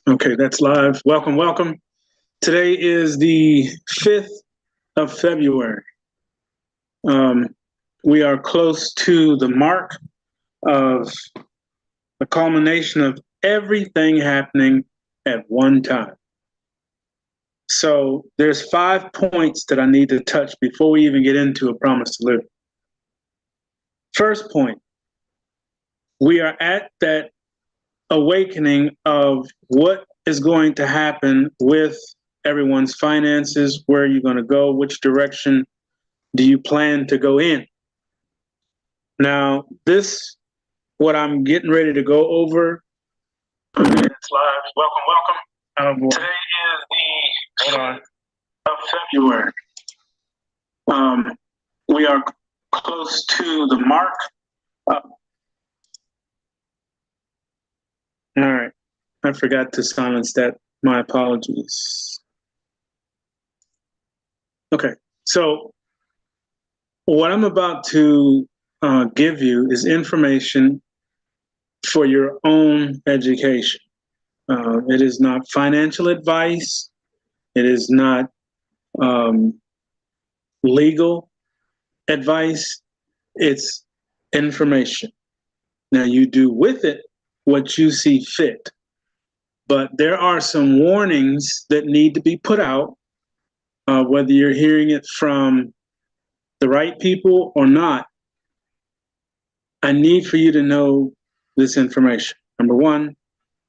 Okay, that's live. Welcome, welcome. Today is the 5th of February. Um, we are close to the mark of the culmination of everything happening at one time. So there's 5 points that I need to touch before we even get into a promise to live. First point, we are at that awakening of what is going to happen with everyone's finances, where you're going to go, which direction do you plan to go in? Now, what I'm getting ready to go over, it's live. Welcome, welcome. Today is the hold on, of February. We are close to the mark. All right. I forgot to silence that. My apologies. Okay. So what I'm about to give you is information for your own education. It is not financial advice. It is not legal advice. It's information. Now, you do with it what you see fit. But there are some warnings that need to be put out, whether you're hearing it from the right people or not. I need for you to know this information. Number one,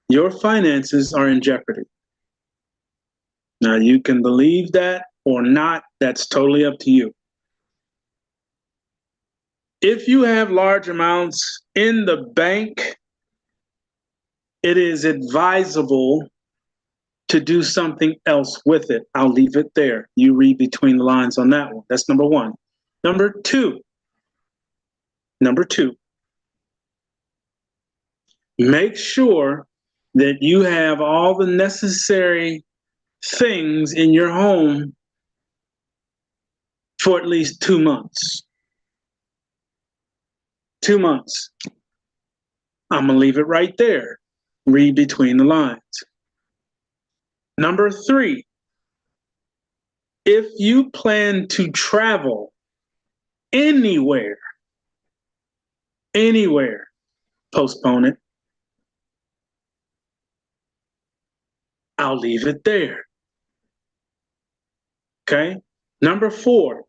your finances are in jeopardy. Now, you can believe that or not, that's totally up to you. If you have large amounts in the bank, it is advisable to do something else with it. I'll leave it there. You read between the lines on that one. That's number one. Number two, make sure that you have all the necessary things in your home for at least 2 months. 2 months. I'm going to leave it right there. Read between the lines. Number three, if you plan to travel anywhere, postpone it. I'll leave it there. Okay? Number four,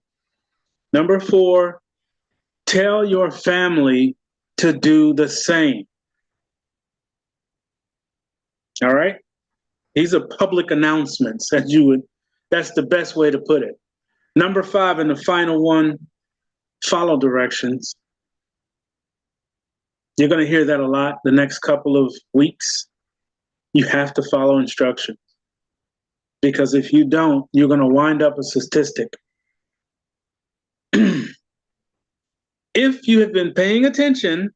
tell your family to do the same. All right? These are public announcements that's the best way to put it. Number five, and the final one, follow directions. You're going to hear that a lot the next couple of weeks. You have to follow instructions. Because if you don't, you're going to wind up a statistic. If you have been paying attention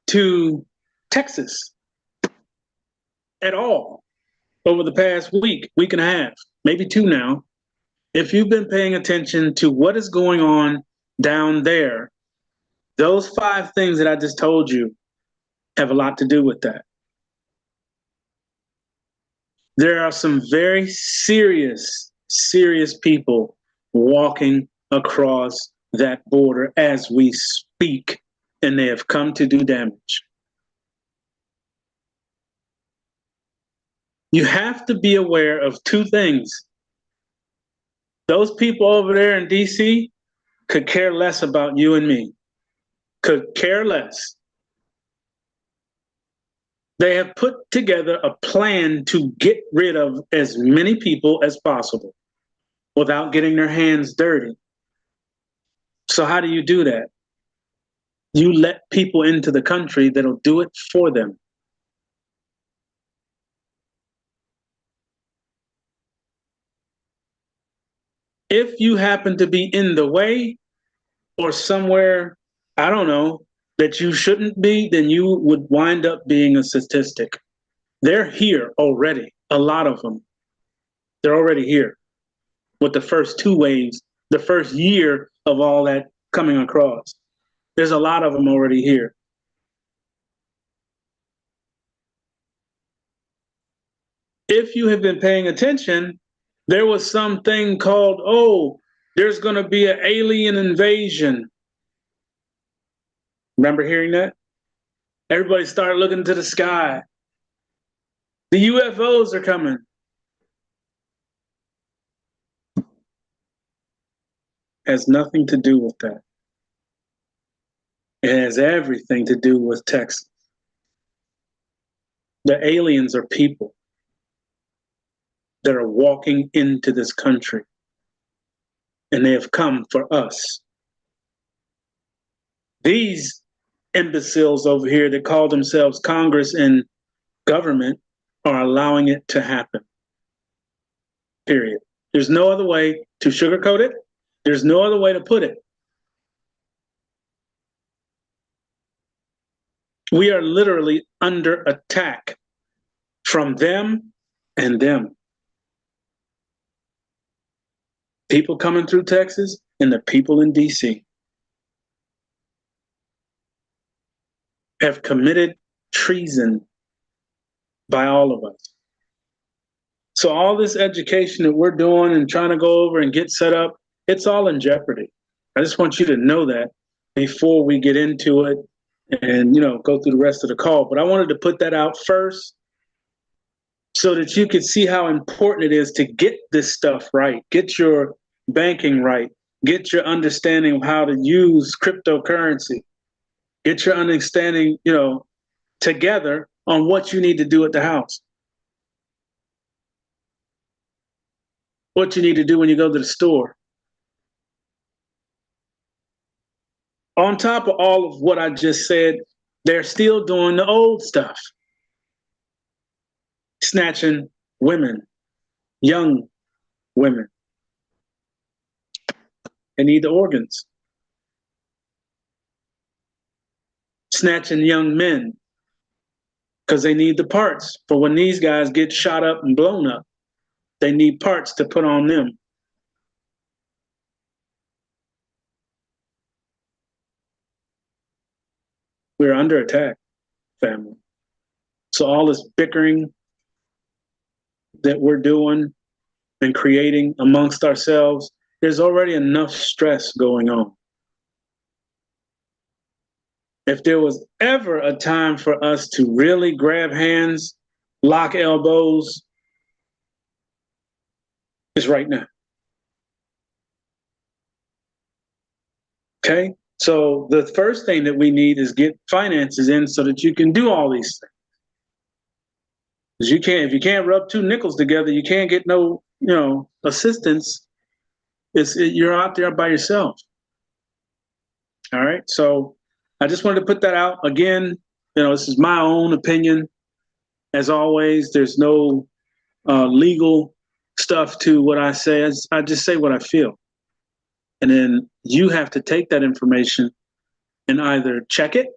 to Texas at all over the past week and a half, maybe 2 now, if you've been paying attention to what is going on down there, those 5 things that I just told you have a lot to do with that. There are some very serious people walking across that border as we speak, and they have come to do damage. You have to be aware of 2 things. Those people over there in DC could care less about you and me, could care less. They have put together a plan to get rid of as many people as possible without getting their hands dirty. So how do you do that? You let people into the country that'll do it for them. If you happen to be in the way or somewhere, I don't know, that you shouldn't be, then you would wind up being a statistic. They're here already, a lot of them. They're already here with the first 2 waves, the first year of all that coming across. There's a lot of them already here. if you have been paying attention, there was something called, oh, there's going to be an alien invasion. Remember hearing that? Everybody started looking to the sky. The UFOs are coming. Has nothing to do with that. It has everything to do with Texas. The aliens are people that are walking into this country, and they have come for us. These imbeciles over here that call themselves Congress and government are allowing it to happen. Period. There's no other way to sugarcoat it. There's no other way to put it. We are literally under attack from them and them. People coming through Texas and the people in DC have committed treason by all of us. So all this education that we're doing and trying to go over and get set up, it's all in jeopardy. I just want you to know that before we get into it and, go through the rest of the call. But I wanted to put that out first so that you could see how important it is to get this stuff right, get your banking right, get your understanding of how to use cryptocurrency, get your understanding, together on what you need to do at the house, what you need to do when you go to the store. On top of all of what I just said, they're still doing the old stuff. Snatching women, young women. They need the organs. Snatching young men because they need the parts for when these guys get shot up and blown up. They need parts to put on them. We're under attack, family. So all this bickering that we're doing and creating amongst ourselves, there's already enough stress going on. If there was ever a time for us to really grab hands, lock elbows, it's right now. Okay? So the first thing that we need is get finances in so that you can do all these things. Because if you can't rub two nickels together, you can't get no, assistance. You're out there by yourself. All right. So I just wanted to put that out again. This is my own opinion. As always, there's no legal stuff to what I say. I just say what I feel. And then you have to take that information and either check it,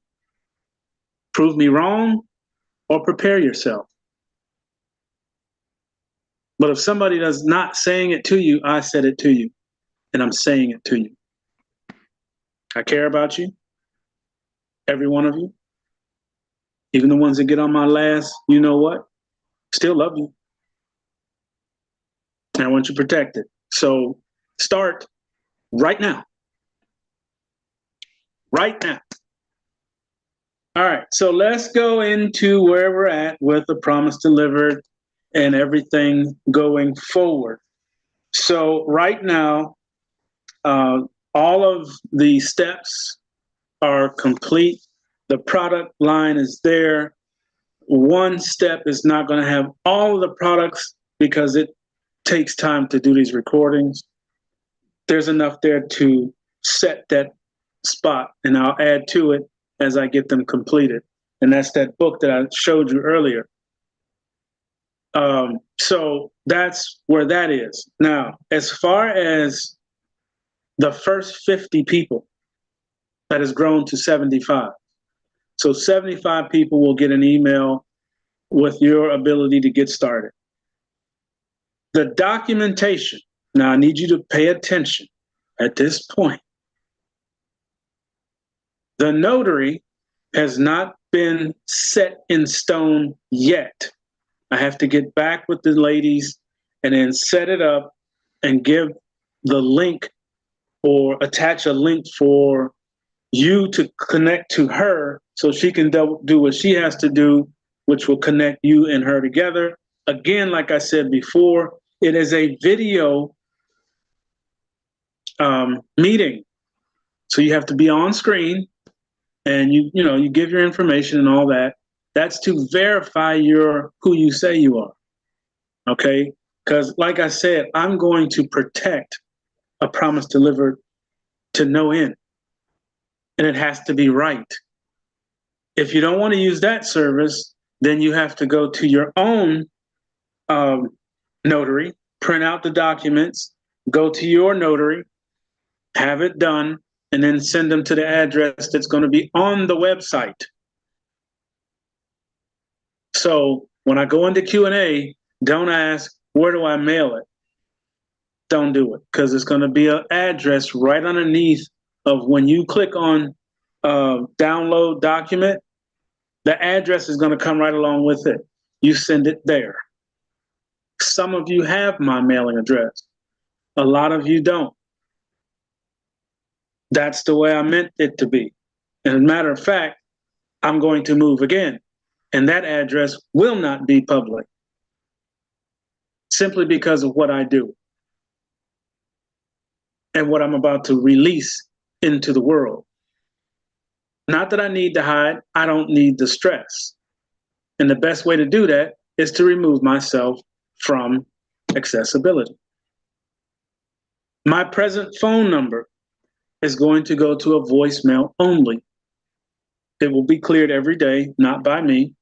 prove me wrong, or prepare yourself. But if somebody is not saying it to you, I said it to you, and I'm saying it to you. I care about you, every one of you, even the ones that get on my last, you know what, still love you. And I want you protected. So start right now. Right now. All right, so let's go into where we're at with the promise delivered and everything going forward. So right now, all of the steps are complete. The product line is there. One step is not going to have all of the products because it takes time to do these recordings. There's enough there to set that spot, and I'll add to it as I get them completed. And that's that book that I showed you earlier. So that's where that is. Now, as far as the first 50 people, that has grown to 75. So 75 people will get an email with your ability to get started. The documentation, now I need you to pay attention at this point. The notary has not been set in stone yet. I have to get back with the ladies and then set it up and give the link or attach a link for you to connect to her so she can do what she has to do, which will connect you and her together. Again, like I said before, it is a video meeting. So you have to be on screen and you give your information and all that. That's to verify you're who you say you are. Okay? Because like I said, I'm going to protect a promise delivered to no end. And it has to be right. If you don't want to use that service, then you have to go to your own notary, print out the documents, go to your notary, have it done, and then send them to the address that's going to be on the website. So when I go into Q&A, don't ask, where do I mail it? Don't do it, because it's going to be an address right underneath of when you click on download document, the address is going to come right along with it. You send it there. Some of you have my mailing address. A lot of you don't. That's the way I meant it to be. And as a matter of fact, I'm going to move again, and that address will not be public simply because of what I do and what I'm about to release into the world. Not that I need to hide, I don't need the stress. And the best way to do that is to remove myself from accessibility. My present phone number is going to go to a voicemail only. It will be cleared every day, not by me.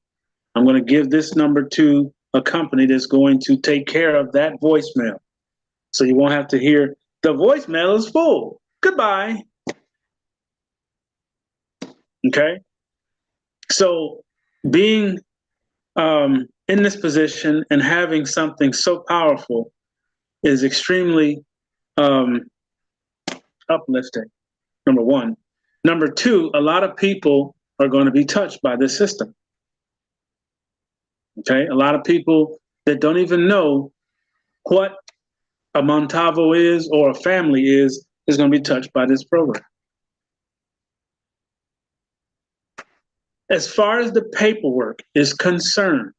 I'm going to give this number to a company that's going to take care of that voicemail. So you won't have to hear, the voicemail is full. Goodbye. Okay? So being in this position and having something so powerful is extremely uplifting, number one. Number two, a lot of people are going to be touched by this system. Okay? A lot of people that don't even know what a Montalvo is or a family is going to be touched by this program. As far as the paperwork is concerned,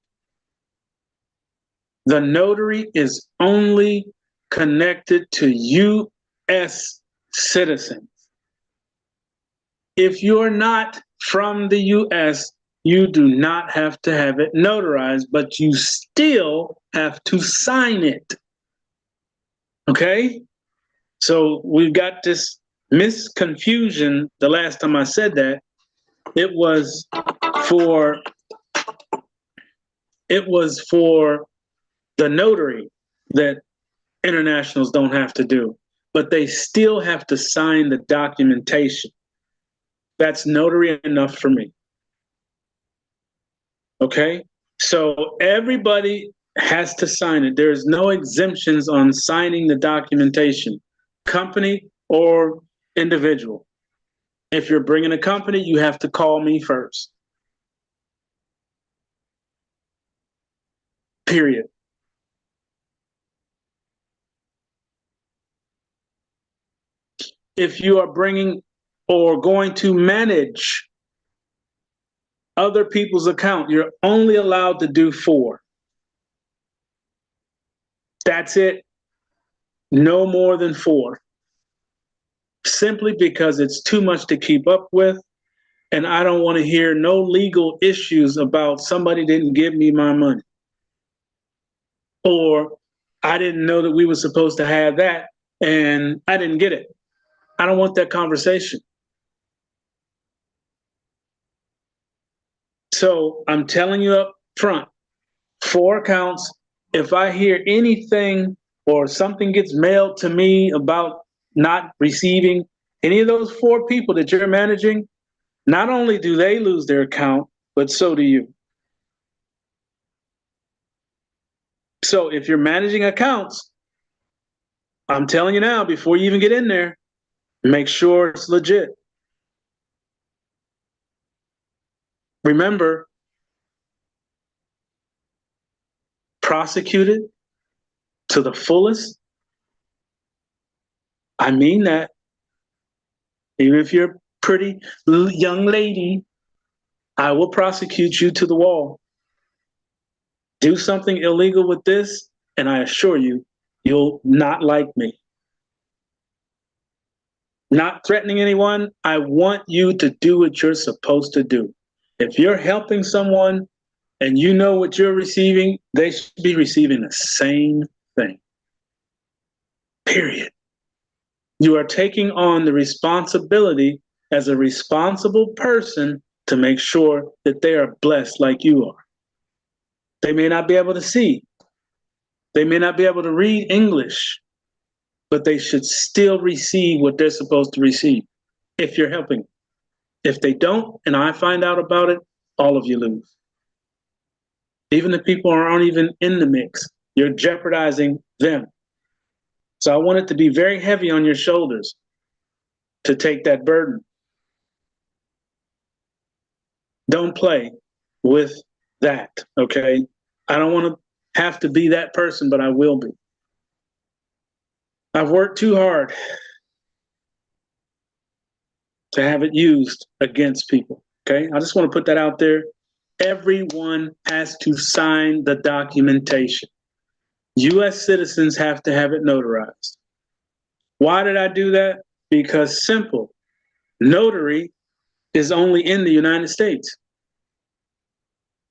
the notary is only connected to U.S. citizens. If you're not from the U.S., you do not have to have it notarized, but you still have to sign it. Okay? So we've got this misconfusion. The last time I said that, it was for the notary that internationals don't have to do, but they still have to sign the documentation. That's notary enough for me. Okay? So everybody has to sign it. There's no exemptions on signing the documentation, company or individual. If you're bringing a company, you have to call me first. Period. If you are bringing or going to manage other people's account, you're only allowed to do 4. That's it. No more than 4. Simply because it's too much to keep up with. And I don't want to hear no legal issues about somebody didn't give me my money. Or I didn't know that we were supposed to have that and I didn't get it. I don't want that conversation. So I'm telling you up front, 4 accounts. If I hear anything or something gets mailed to me about not receiving any of those 4 people that you're managing, not only do they lose their account, but so do you. So if you're managing accounts, I'm telling you now, before you even get in there, make sure it's legit. Remember, prosecuted to the fullest. I mean that. Even if you're a pretty young lady, I will prosecute you to the wall. Do something illegal with this, and I assure you, you'll not like me. Not threatening anyone. I want you to do what you're supposed to do. If you're helping someone and you know what you're receiving, they should be receiving the same thing. Period. You are taking on the responsibility as a responsible person to make sure that they are blessed like you are. They may not be able to see. They may not be able to read English, but they should still receive what they're supposed to receive if you're helping. If they don't, and I find out about it, all of you lose. Even the people who aren't even in the mix, you're jeopardizing them. So I want it to be very heavy on your shoulders to take that burden. Don't play with that, okay? I don't want to have to be that person, but I will be. I've worked too hard to have it used against people, okay? I just want to put that out there. Everyone has to sign the documentation. U.S. citizens have to have it notarized. Why did I do that? Because simple. Notary is only in the United States.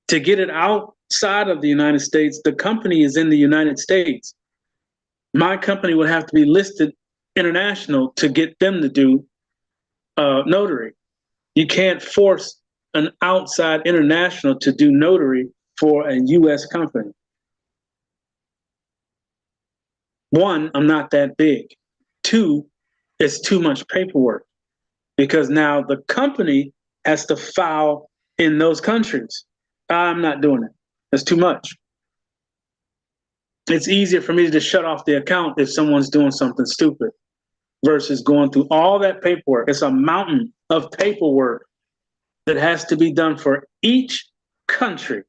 To get it outside of the United States, the company is in the United States. My company would have to be listed international to get them to do notary. You can't force an outside international to do notary for a U.S. company. One, I'm not that big. Two, it's too much paperwork because now the company has to file in those countries. I'm not doing it. It's too much. It's easier for me to just shut off the account if someone's doing something stupid versus going through all that paperwork. It's a mountain of paperwork that has to be done for each country.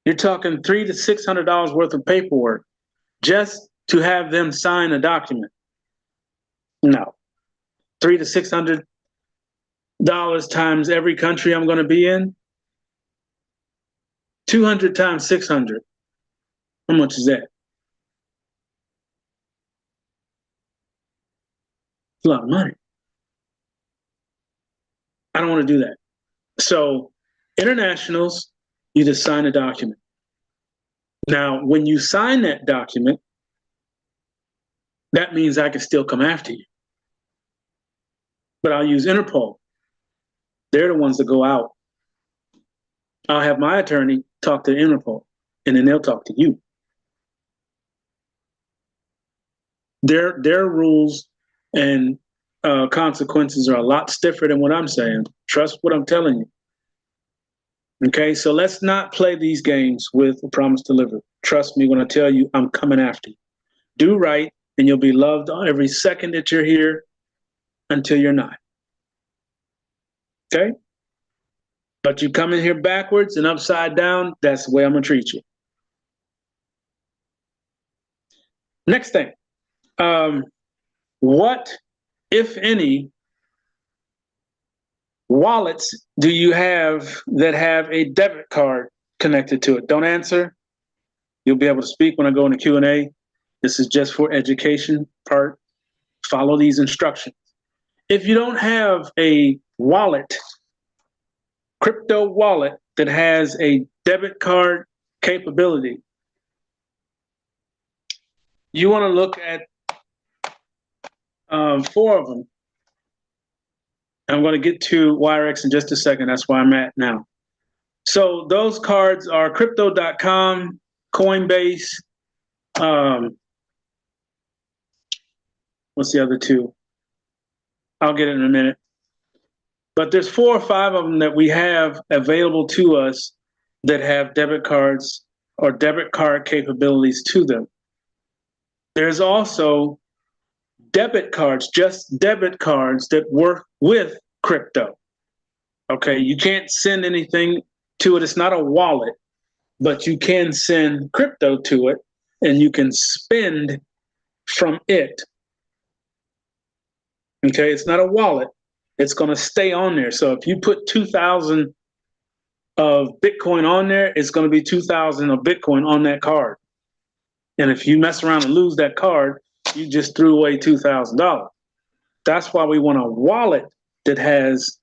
You're talking $300 to $600 worth of paperwork just to have them sign a document. No, $300 to $600 times every country I'm going to be in. 200 times 600. How much is that? It's a lot of money. I don't want to do that. So internationals, you just sign a document. Now, when you sign that document, that means I can still come after you. But I'll use Interpol. They're the ones that go out. I'll have my attorney talk to Interpol, and then they'll talk to you. Their rules and consequences are a lot stiffer than what I'm saying. Trust what I'm telling you. Okay, so let's not play these games with Promise Delivered. Trust me when I tell you I'm coming after you. Do right, and you'll be loved every second that you're here until you're not. Okay? But you come in here backwards and upside down, that's the way I'm going to treat you. Next thing. What, if any, wallets do you have that have a debit card connected to it? Don't answer. You'll be able to speak when I go into Q&A. This is just for education part. Follow these instructions. If you don't have a wallet, crypto wallet that has a debit card capability, you want to look at 4 of them. I'm going to get to Wirex in just a second. That's where I'm at now. So those cards are Crypto.com, Coinbase. What's the other 2? I'll get it in a minute. But there's 4 or 5 of them that we have available to us that have debit cards or debit card capabilities to them. There's also debit cards, just debit cards that work with crypto. Okay, you can't send anything to it. It's not a wallet, but you can send crypto to it and you can spend from it. Okay, it's not a wallet. It's going to stay on there. So if you put 2,000 of Bitcoin on there, it's going to be 2,000 of Bitcoin on that card. And if you mess around and lose that card, you just threw away $2,000. That's why we want a wallet that has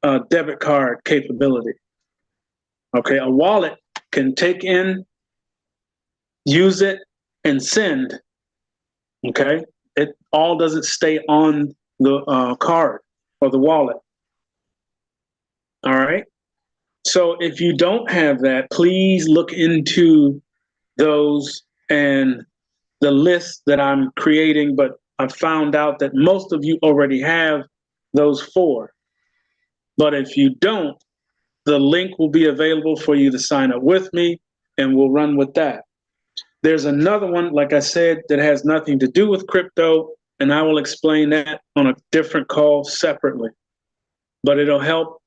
a debit card capability. Okay, a wallet can take in, use it, and send. Okay, it all doesn't stay on the card or the wallet. All right. So if you don't have that, please look into those and the list that I'm creating. But I found out that most of you already have those 4. But if you don't, the link will be available for you to sign up with me, and we'll run with that. There's another one, like I said, that has nothing to do with crypto, and I will explain that on a different call separately. But it'll help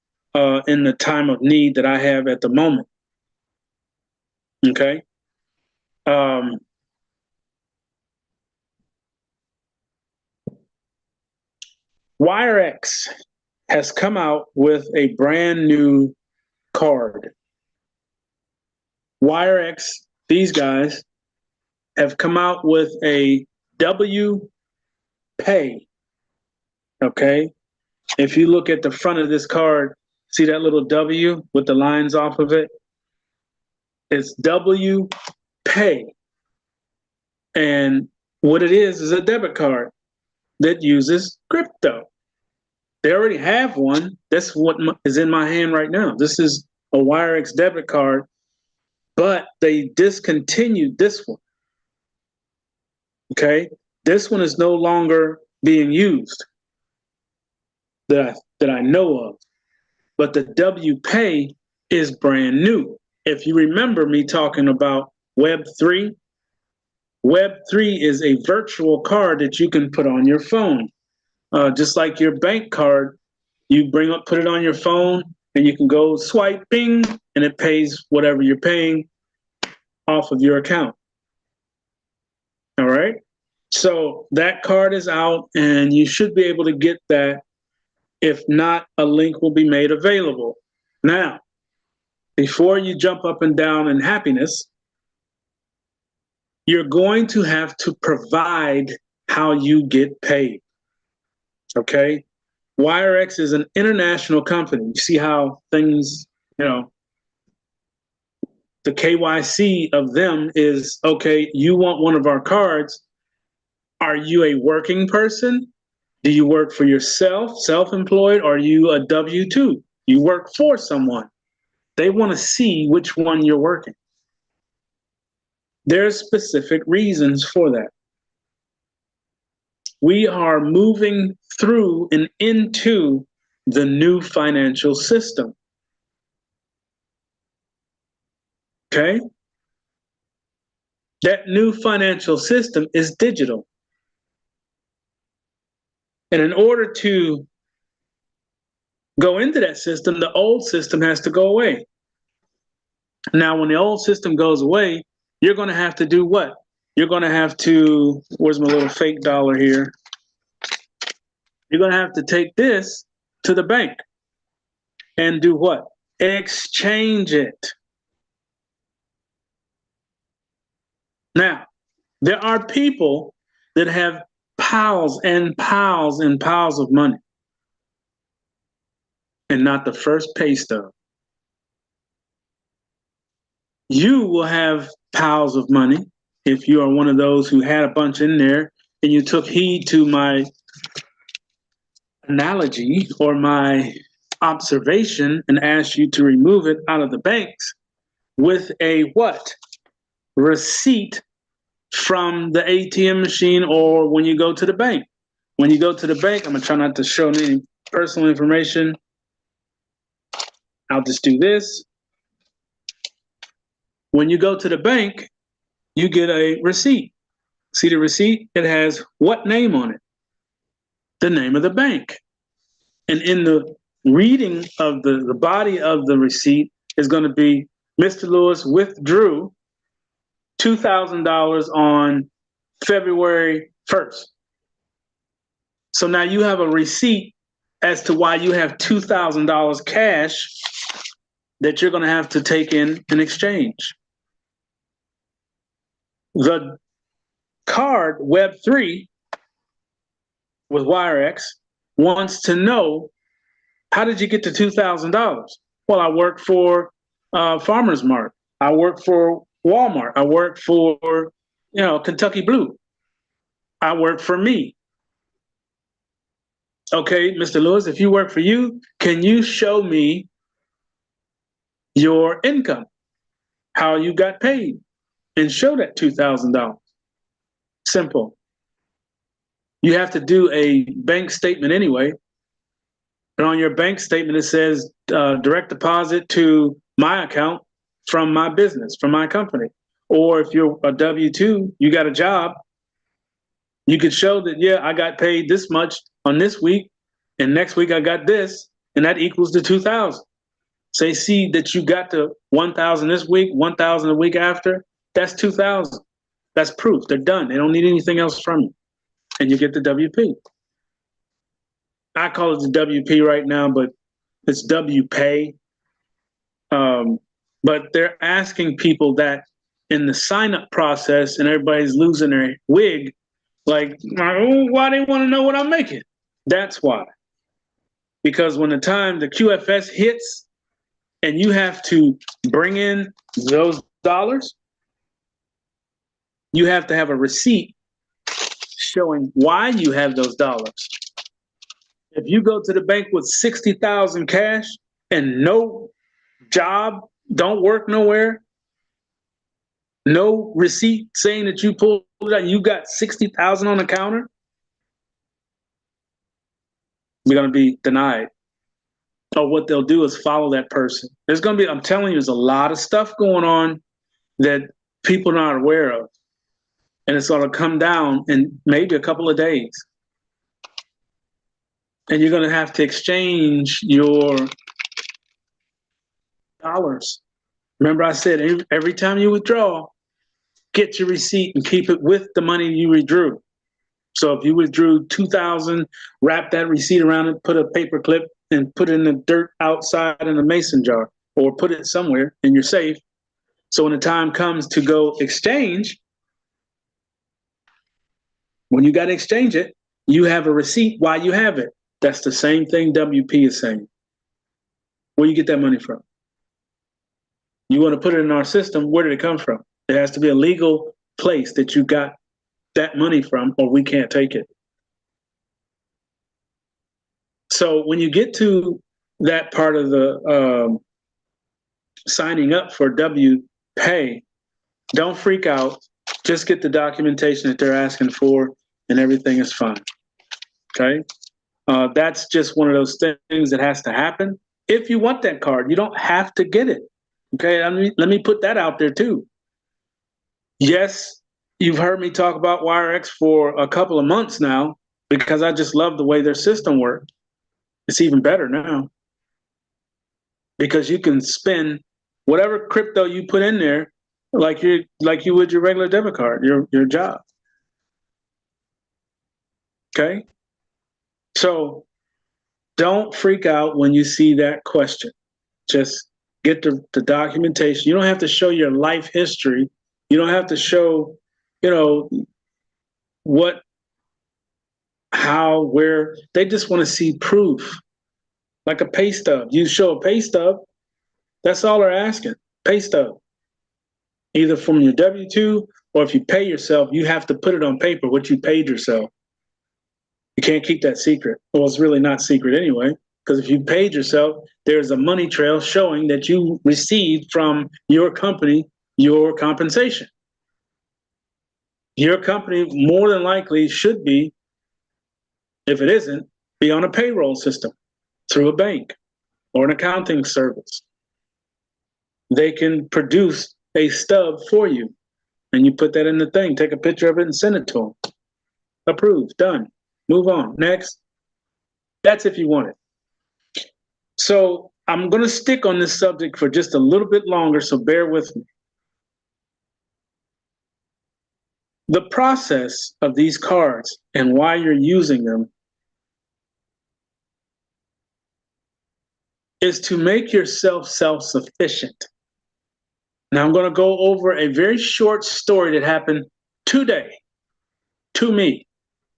in the time of need that I have at the moment. Okay. WireX has come out with a brand new card. WireX, these guys, have come out with a W Pay. Okay. If you look at the front of this card, see that little W with the lines off of it? It's W Pay. And what it is a debit card that uses crypto. They already have one. That's what is in my hand right now. This is a WireX debit card, but they discontinued this one. Okay, this one is no longer being used that I know of, but the WPay is brand new. If you remember me talking about Web3, Web3 is a virtual card that you can put on your phone. Just like your bank card, you put it on your phone and you can go swipe, bing, and it pays whatever you're paying off of your account. All right. So that card is out and you should be able to get that. If not, a link will be made available. Now, before you jump up and down in happiness, you're going to have to provide how you get paid. Okay. WireX is an international company. You see how things, the KYC of them is, okay, you want one of our cards. Are you a working person? Do you work for yourself, self-employed, or are you a W-2? You work for someone. They want to see which one you're working. There's specific reasons for that. We are moving through and into the new financial system. Okay? That new financial system is digital. And in order to go into that system, the old system has to go away. Now, when the old system goes away, you're going to have to do what? You're going to have to, where's my little fake dollar here? You're going to have to take this to the bank and do what? Exchange it. Now, there are people that have piles and piles and piles of money and not the first pay stub. You will have piles of money if you are one of those who had a bunch in there and you took heed to my analogy or my observation and asked you to remove it out of the banks with a what? Receipt from the ATM machine or when you go to the bank. When you go to the bank, I'm going to try not to show any personal information. I'll just do this. When you go to the bank, you get a receipt. See the receipt? It has what name on it? The name of the bank. And in the reading of the body of the receipt is going to be Mr. Lewis withdrew $2,000 on February 1st. So now you have a receipt as to why you have $2,000 cash that you're going to have to take in exchange. The card Web3 with WireX wants to know, how did you get to $2,000? Well, I work for Farmers Mart. I work for Walmart. I work for, Kentucky Blue. I work for me. Okay, Mr. Lewis, if you work for you, can you show me your income, how you got paid, and show that $2,000? Simple. You have to do a bank statement anyway. And on your bank statement, it says direct deposit to my account from my business, from my company. Or if you're a W-2, you got a job, you could show that, yeah, I got paid this much on this week, and next week I got this, and that equals the 2,000. Say, see that you got to 1,000 this week, 1,000 the week after, that's 2,000. That's proof. They're done. They don't need anything else from you. And you get the WP. I call it the WP right now, but it's WPay. But they're asking people that in the sign-up process, and everybody's losing their wig, like, oh, why they want to know what I'm making? That's why. Because when the time the QFS hits and you have to bring in those dollars, you have to have a receipt showing why you have those dollars. If you go to the bank with 60,000 cash and no job, don't work nowhere, no receipt saying that you pulled it out, you got 60,000 on the counter, you're going to be denied. Or what they'll do is follow that person. There's going to be, I'm telling you, there's a lot of stuff going on that people are not aware of. And it's going to come down in maybe a couple of days. And you're going to have to exchange your dollars. Remember I said, every time you withdraw, get your receipt and keep it with the money you withdrew. So if you withdrew 2,000, wrap that receipt around it, put a paper clip and put it in the dirt outside in a mason jar, or put it somewhere in your safe. So when the time comes to go exchange, when you got to exchange it, you have a receipt why you have it. That's the same thing WP is saying. Where you get that money from? You want to put it in our system, where did it come from? It has to be a legal place that you got that money from, or we can't take it. So when you get to that part of the signing up for WPay, don't freak out. Just get the documentation that they're asking for, and everything is fine. Okay? That's just one of those things that has to happen. If you want that card, you don't have to get it. Okay? Let me put that out there too. Yes, you've heard me talk about WireX for a couple of months now because I just love the way their system works. It's even better now because you can spend whatever crypto you put in there like you would your regular debit card, your job. Okay? So don't freak out when you see that question. Just get the documentation. You don't have to show your life history. You don't have to show, what, how, where. They just want to see proof, like a pay stub. You show a pay stub, that's all they're asking, pay stub. Either from your W-2, or if you pay yourself, you have to put it on paper what you paid yourself. You can't keep that secret. Well, it's really not secret anyway, because if you paid yourself, there's a money trail showing that you received from your company your compensation. Your company more than likely should be, if it isn't, be on a payroll system through a bank or an accounting service. They can produce a stub for you, and you put that in the thing, take a picture of it and send it to them. Approved, done, move on, next. That's if you want it. So I'm going to stick on this subject for just a little bit longer, so bear with me. The process of these cards and why you're using them is to make yourself self-sufficient. Now, I'm going to go over a very short story that happened today to me.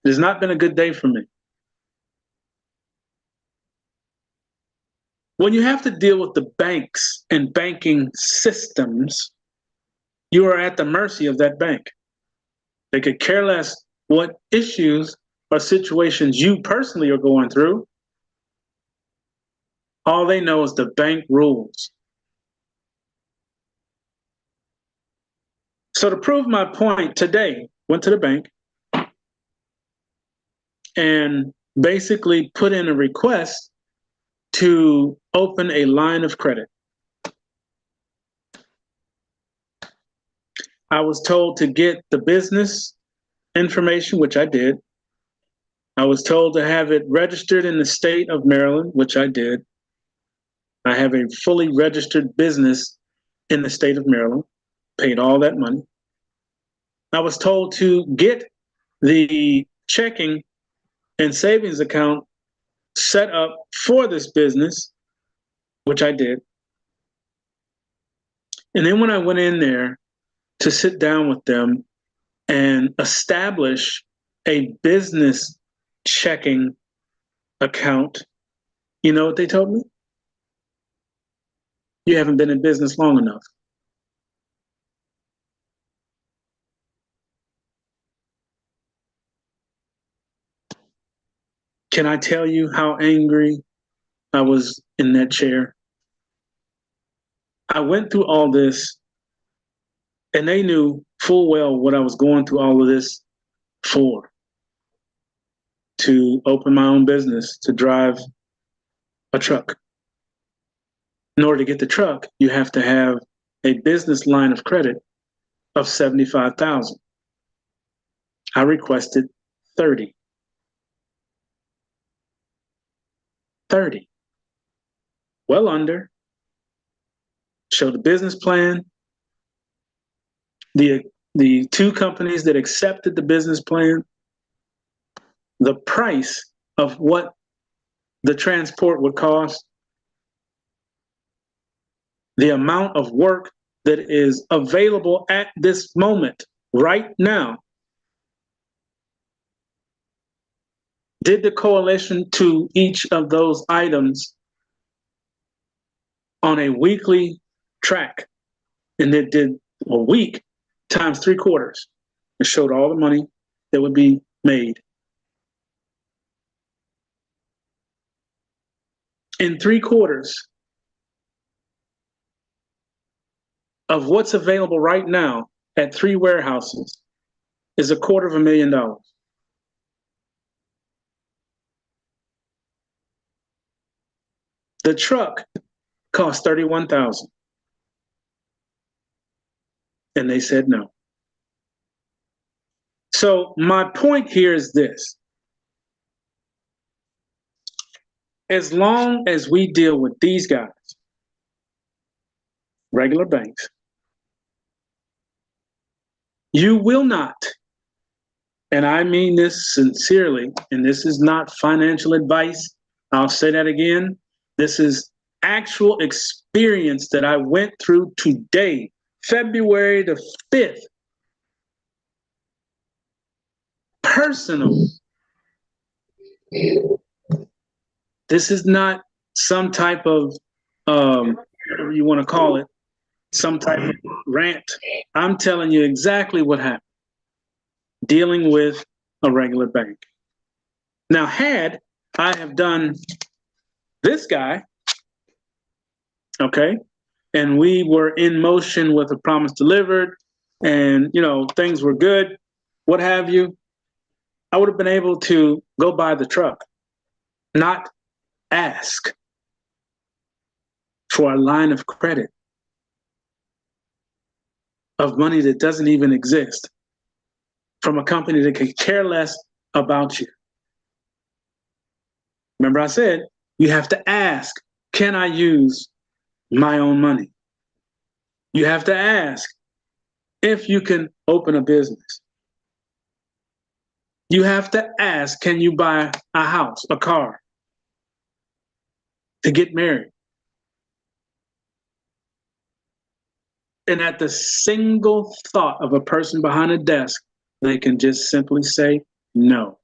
It has not been a good day for me. When you have to deal with the banks and banking systems, you are at the mercy of that bank. They could care less what issues or situations you personally are going through. All they know is the bank rules. So to prove my point today, went to the bank and basically put in a request to open a line of credit. I was told to get the business information, which I did. I was told to have it registered in the state of Maryland, which I did. I have a fully registered business in the state of Maryland, paid all that money. I was told to get the checking and savings account set up for this business, which I did. And then when I went in there to sit down with them and establish a business checking account, you know what they told me? You haven't been in business long enough. Can I tell you how angry I was in that chair? I went through all this, and they knew full well what I was going through all of this for. To open my own business, to drive a truck. In order to get the truck, you have to have a business line of credit of $75,000. I requested 30. 30. Well under. Showed the business plan. The two companies that accepted the business plan, the price of what the transport would cost, the amount of work that is available at this moment, right now. Did the correlation to each of those items on a weekly track, and it did a week times 3 quarters. It showed all the money that would be made. In 3 quarters of what's available right now at 3 warehouses is $250,000. The truck cost $31,000. And they said no. So my point here is this. As long as we deal with these guys, regular banks, you will not, and I mean this sincerely, and this is not financial advice. I'll say that again. This is actual experience that I went through today, February the 5th. Personal. This is not some type of, whatever you want to call it, some type of rant. I'm telling you exactly what happened dealing with a regular bank. Now, had I have done this guy, okay, and we were in motion with a promise delivered and, you know, things were good, what have you, I would have been able to go buy the truck, not ask for a line of credit of money that doesn't even exist from a company that could care less about you. Remember I said, you have to ask, can I use my own money? You have to ask if you can open a business. You have to ask, can you buy a house, a car, to get married? And at the single thought of a person behind a desk, they can just simply say no.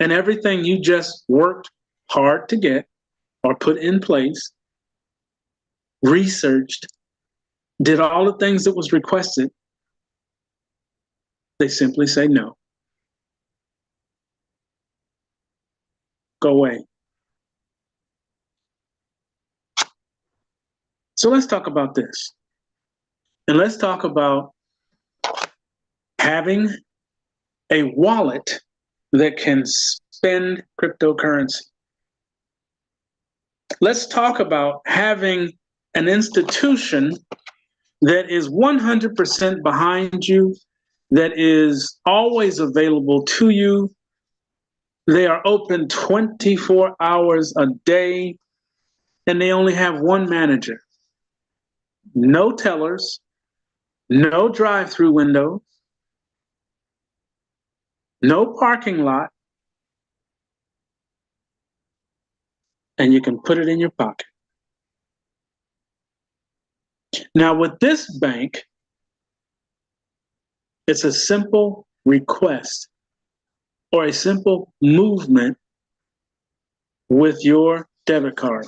And everything you just worked hard to get or put in place, researched, did all the things that was requested, they simply say no. Go away. So let's talk about this. And let's talk about having a wallet that can spend cryptocurrency. Let's talk about having an institution that is 100% behind you, that is always available to you. They are open 24 hours a day, and they only have one manager. No tellers, no drive-through windows, no parking lot, and you can put it in your pocket. Now, with this bank, it's a simple request or a simple movement with your debit card,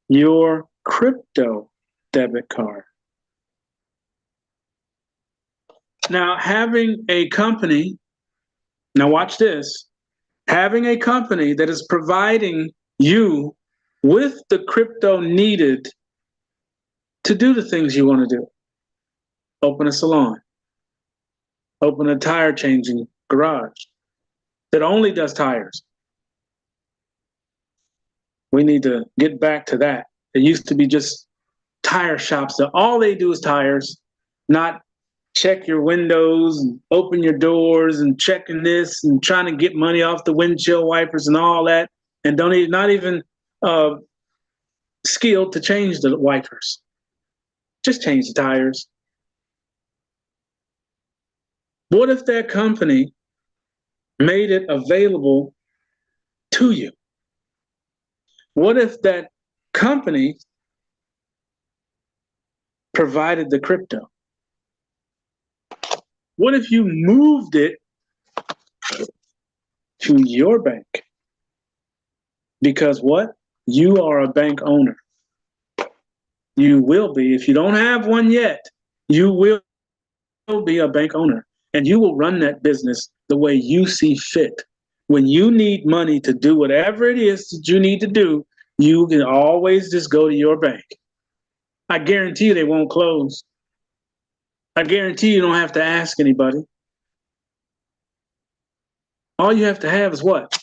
your crypto debit card. Now, having a company, now watch this, having a company that is providing you with the crypto needed to do the things you want to do. Open a salon, open a tire changing garage that only does tires. We need to get back to that. It used to be just tire shops that all they do is tires, not check your windows and open your doors and checking this and trying to get money off the windshield wipers and all that, and not even skilled to change the wipers. Just change the tires. What if that company made it available to you? What if that company provided the crypto? What if you moved it to your bank? Because what? You are a bank owner. You will be. If you don't have one yet, you will be a bank owner. And you will run that business the way you see fit. When you need money to do whatever it is that you need to do, you can always just go to your bank. I guarantee you they won't close. I guarantee you don't have to ask anybody. All you have to have is what?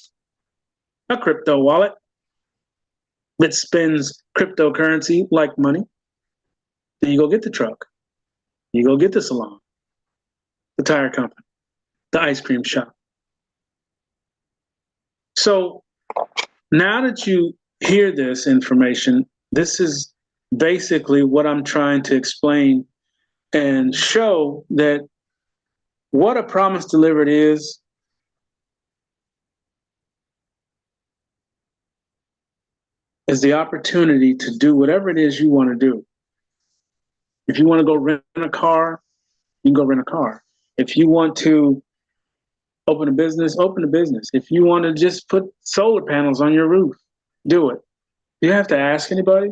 A crypto wallet that spends cryptocurrency like money. Then you go get the truck. You go get the salon, the tire company, the ice cream shop. So now that you hear this information, this is basically what I'm trying to explain and show that what a promise delivered is the opportunity to do whatever it is you want to do. If you want to go rent a car, you can go rent a car. If you want to open a business, open a business. If you want to just put solar panels on your roof, do it. Do you have to ask anybody?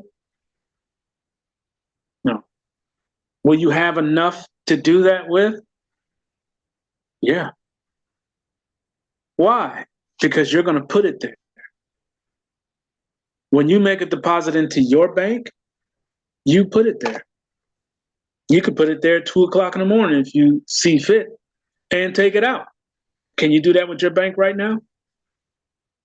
No. Will you have enough to do that with? Yeah. Why? Because you're going to put it there. When you make a deposit into your bank, you put it there. You could put it there at 2 o'clock in the morning if you see fit and take it out. Can you do that with your bank right now?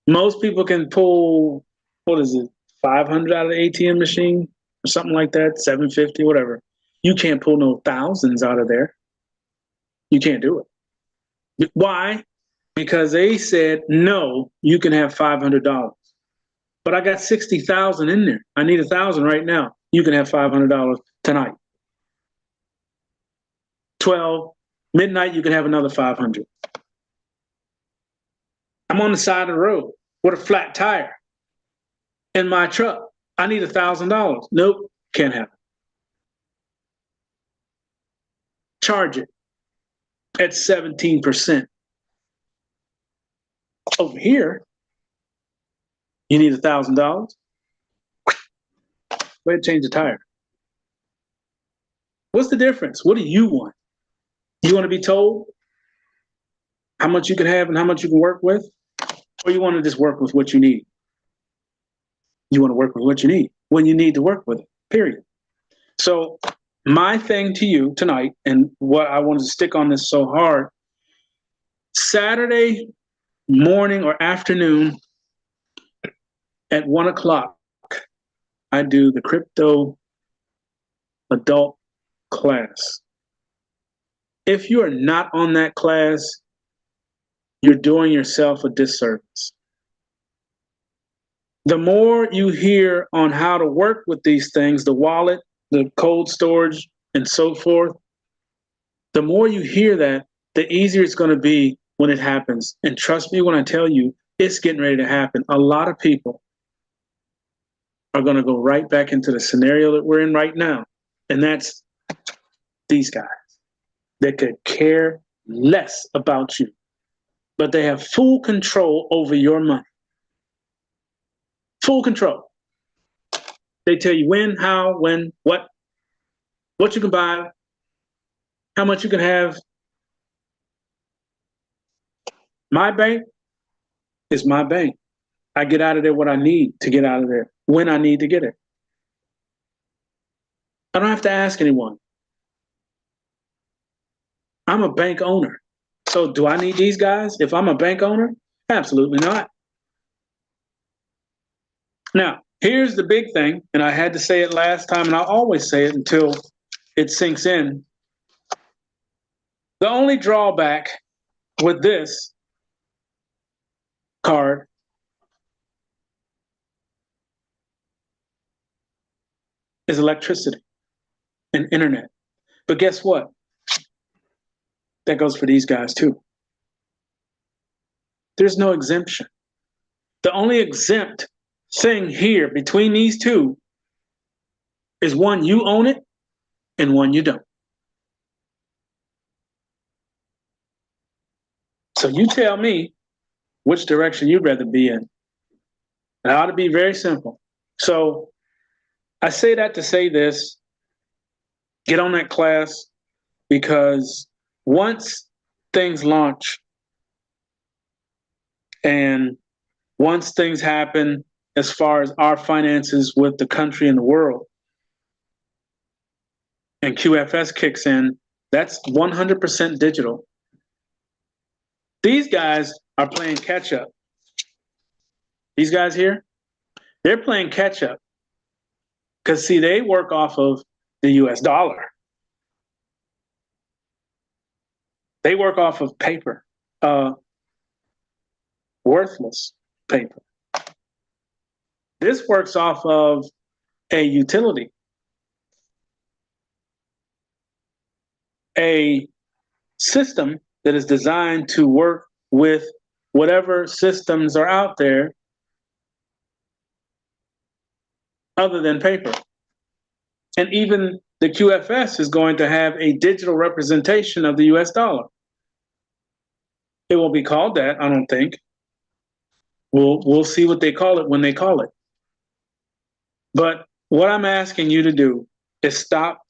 Most people can pull, what is it, 500 out of the ATM machine or something like that, 750, whatever. You can't pull no thousands out of there. You can't do it. Why? because they said, no, you can have $500. But I got 60,000 in there. I need 1,000 right now. You can have $500 tonight. 12 midnight, you can have another 500. I'm on the side of the road with a flat tire in my truck. I need $1,000. Nope, can't have it. Charge it at 17%. Over here, you need $1,000. Go ahead and change the tire. What's the difference? What do you want? You want to be told how much you can have and how much you can work with? Or you want to just work with what you need? You want to work with what you need when you need to work with it, period. So my thing to you tonight, and what I wanted to stick on this so hard, Saturday morning or afternoon at 1 o'clock, I do the crypto adult class. If you are not on that class, you're doing yourself a disservice. The more you hear on how to work with these things, the wallet, the cold storage, and so forth, the more you hear that, the easier it's going to be when it happens. And trust me when I tell you, it's getting ready to happen. A lot of people are going to go right back into the scenario that we're in right now. And that's these guys that could care less about you, but they have full control over your money. Full control. They tell you when, how, when, what you can buy, how much you can have. My bank is my bank. I get out of there what I need to get out of there, when I need to get it. I don't have to ask anyone. I'm a bank owner. So do I need these guys if I'm a bank owner? Absolutely not. Now, here's the big thing, and I had to say it last time, and I'll always say it until it sinks in. The only drawback with this card is electricity and internet. But guess what? That goes for these guys too. There's no exemption. The only exempt thing here between these two is one, you own it, and one, you don't. So you tell me which direction you'd rather be in. It ought to be very simple. So I say that to say this, get on that class, because once things launch and once things happen as far as our finances with the country and the world, and QFS kicks in, that's 100% digital. These guys are playing catch up. These guys here, they're playing catch up. Because, see, they work off of the US dollar. They work off of paper, worthless paper. This works off of a utility, a system that is designed to work with whatever systems are out there other than paper. And even the QFS is going to have a digital representation of the US dollar. It won't be called that, I don't think. We'll see what they call it when they call it. But what I'm asking you to do is stop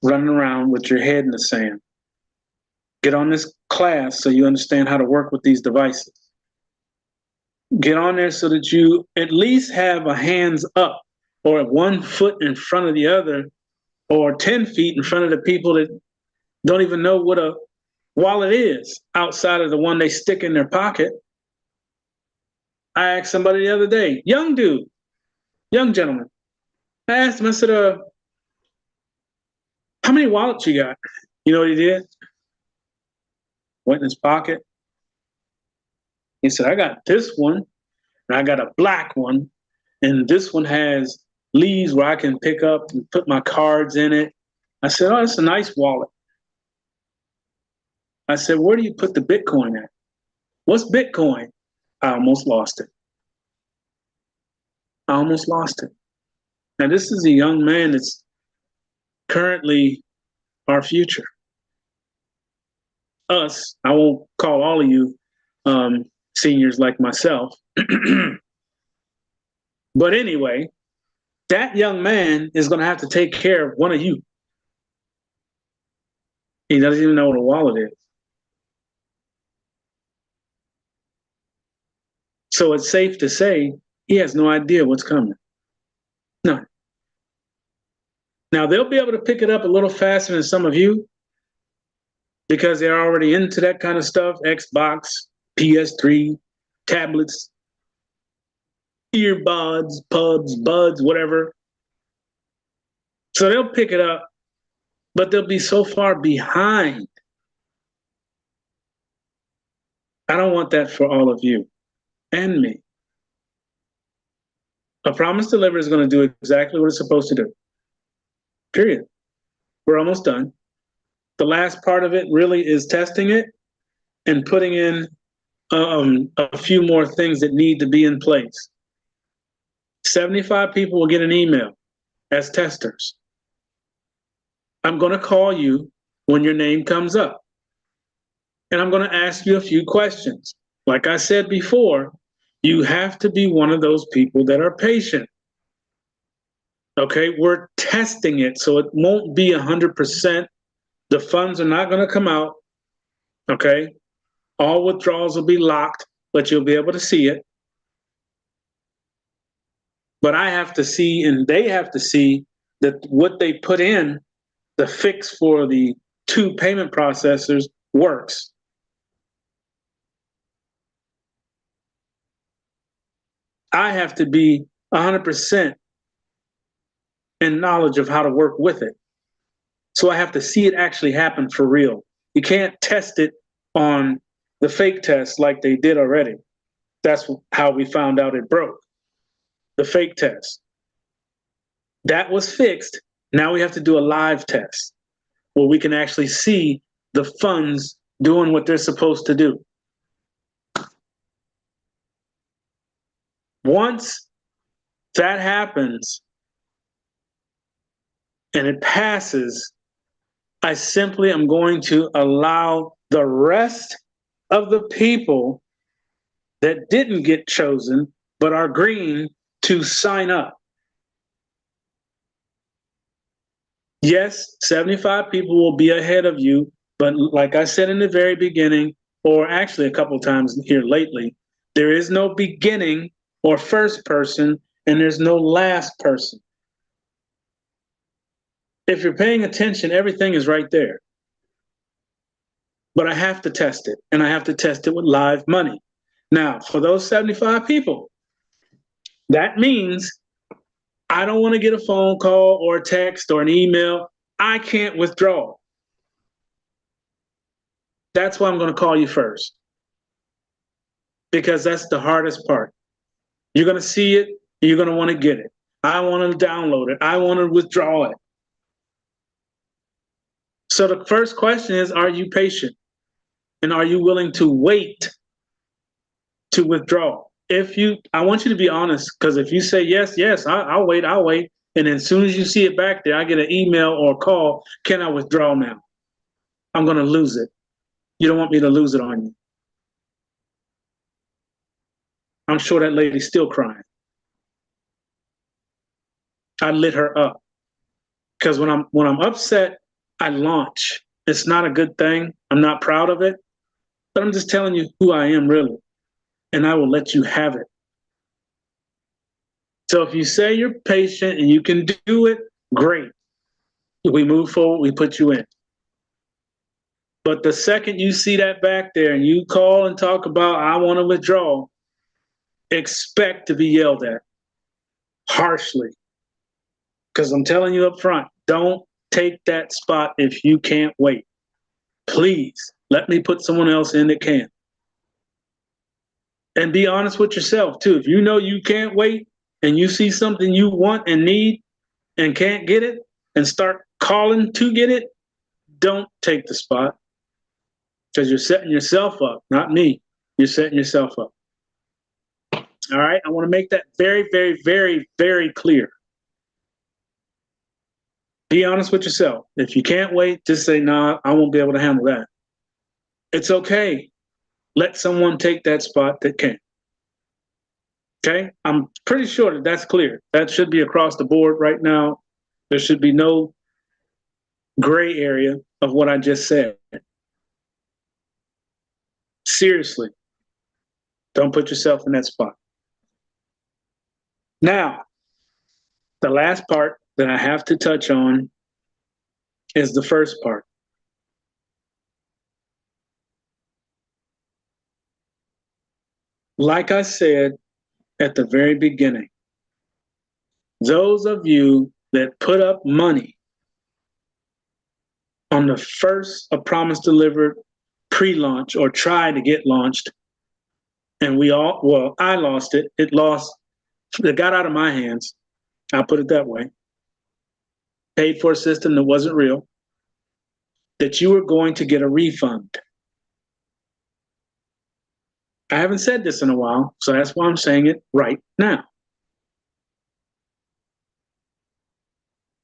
running around with your head in the sand. Get on this class so you understand how to work with these devices. Get on there so that you at least have a hands up, or 1 foot in front of the other, or 10 feet in front of the people that don't even know what a wallet is outside of the one they stick in their pocket. I asked somebody the other day, young dude, young gentleman. I asked him, I said, how many wallets you got? You know what he did? Went in his pocket, He said, I got this one, and I got a black one, and this one has leaves where I can pick up and put my cards in it. I said, oh, that's a nice wallet. I said, where do you put the Bitcoin at? What's Bitcoin? I almost lost it. I almost lost it. Now, this is a young man that's currently our future. Us, I won't call all of you seniors like myself. But anyway, that young man is going to have to take care of one of you. He doesn't even know what a wallet is. So it's safe to say he has no idea what's coming. None. Now, they'll be able to pick it up a little faster than some of you because they're already into that kind of stuff, Xbox, PS3, tablets, earbuds, pubs, buds, whatever. So they'll pick it up, but they'll be so far behind. I don't want that for all of you and me. A promise delivered is going to do exactly what it's supposed to do. Period. We're almost done. The last part of it really is testing it and putting in a few more things that need to be in place. 75 people will get an email as testers. I'm going to call you when your name comes up. And I'm going to ask you a few questions. Like I said before, you have to be one of those people that are patient. Okay, we're testing it, so it won't be 100%. The funds are not going to come out. Okay, all withdrawals will be locked, but you'll be able to see it. But I have to see, and they have to see that what they put in, the fix for the 2 payment processors, works. I have to be 100% in knowledge of how to work with it. So I have to see it actually happen for real. You can't test it on the fake test like they did already. That's how we found out it broke. The fake test. That was fixed. Now we have to do a live test where we can actually see the funds doing what they're supposed to do. Once that happens and it passes, I simply am going to allow the rest of the people that didn't get chosen but are green to sign up. Yes, 75 people will be ahead of you, but like I said in the very beginning, or actually a couple times here lately, there is no beginning or first person, and there's no last person. If you're paying attention, everything is right there. But I have to test it, and I have to test it with live money. Now, for those 75 people, that means I don't want to get a phone call or a text or an email. I can't withdraw. That's why I'm going to call you first, because that's the hardest part. You're going to see it, and you're going to want to get it. I want to download it. I want to withdraw it. So the first question is, are you patient? And are you willing to wait to withdraw? I want you to be honest, because if you say, yes, I'll wait. And then as soon as you see it back there, I get an email or a call, can I withdraw now? I'm going to lose it. You don't want me to lose it on you. I'm sure that lady's still crying. I lit her up. Because when I'm upset, I launch. It's not a good thing. I'm not proud of it. But I'm just telling you who I am really. And I will let you have it. So if you say you're patient and you can do it, great. We move forward, we put you in. But the second you see that back there and you call and talk about, I want to withdraw, expect to be yelled at harshly. Because I'm telling you up front, don't take that spot if you can't wait. Please let me put someone else in that can. And be honest with yourself too. If you know you can't wait and you see something you want and need and can't get it and start calling to get it, don't take the spot, because you're setting yourself up, not me. You're setting yourself up. All right. I want to make that very, very, very, very clear. Be honest with yourself. If you can't wait, just say, nah, I won't be able to handle that. It's okay. Let someone take that spot that can. Okay. I'm pretty sure that that's clear. That should be across the board right now. There should be no gray area of what I just said. Seriously. Don't put yourself in that spot. Now, the last part that I have to touch on is the first part. Like I said at the very beginning, those of you that put up money on the first A Promise Delivered pre-launch or try to get launched, and I lost it. It got out of my hands. I'll put it that way. Paid for a system that wasn't real, that you were going to get a refund. I haven't said this in a while, so that's why I'm saying it right now.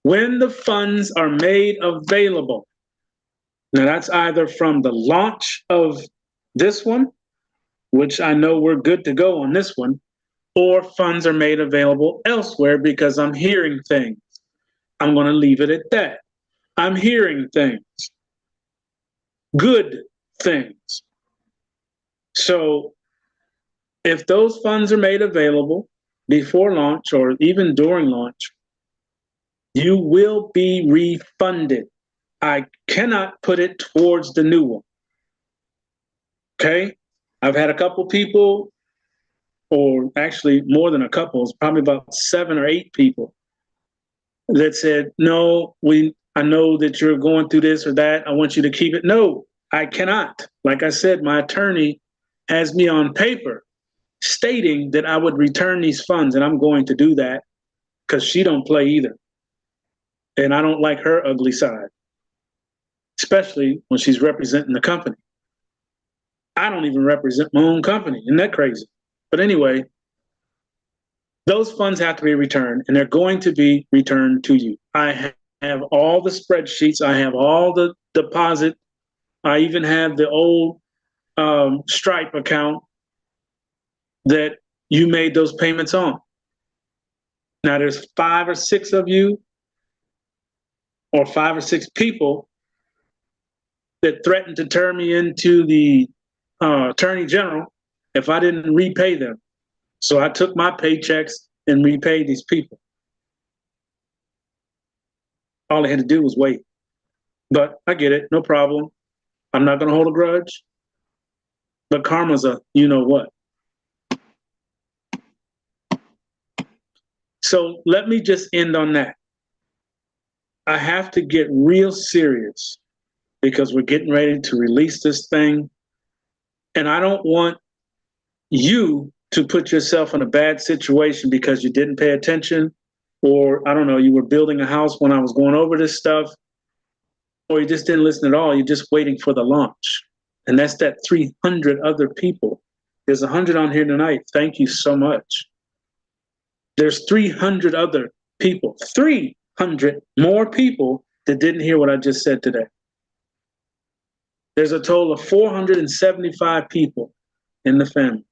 When the funds are made available, now that's either from the launch of this one, which I know we're good to go on this one, or funds are made available elsewhere, because I'm hearing things. I'm going to leave it at that. I'm hearing things. Good things. So if those funds are made available before launch or even during launch, you will be refunded. I cannot put it towards the new one. Okay? I've had a couple people, or actually more than a couple, it's probably about 7 or 8 people that said, no, I know that you're going through this or that. I want you to keep it. No, I cannot. Like I said, my attorney has me on paper stating that I would return these funds, and I'm going to do that because she don't play either. And I don't like her ugly side, especially when she's representing the company. I don't even represent my own company. Isn't that crazy? But anyway, those funds have to be returned, and they're going to be returned to you. I have all the spreadsheets. I have all the deposit. I even have the old Stripe account that you made those payments on. Now, there's 5 or 6 of you, or 5 or 6 people that threatened to turn me into the Attorney General if I didn't repay them. So I took my paychecks and repaid these people. All I had to do was wait. But I get it, no problem. I'm not going to hold a grudge. But karma's a you know what. So let me just end on that. I have to get real serious because we're getting ready to release this thing. And I don't want you to put yourself in a bad situation because you didn't pay attention, or I don't know, you were building a house when I was going over this stuff, or you just didn't listen at all. You're just waiting for the launch. And that's that 300 other people. There's 100 on here tonight. Thank you so much. There's 300 other people, 300 more people that didn't hear what I just said today. There's a total of 475 people in the family.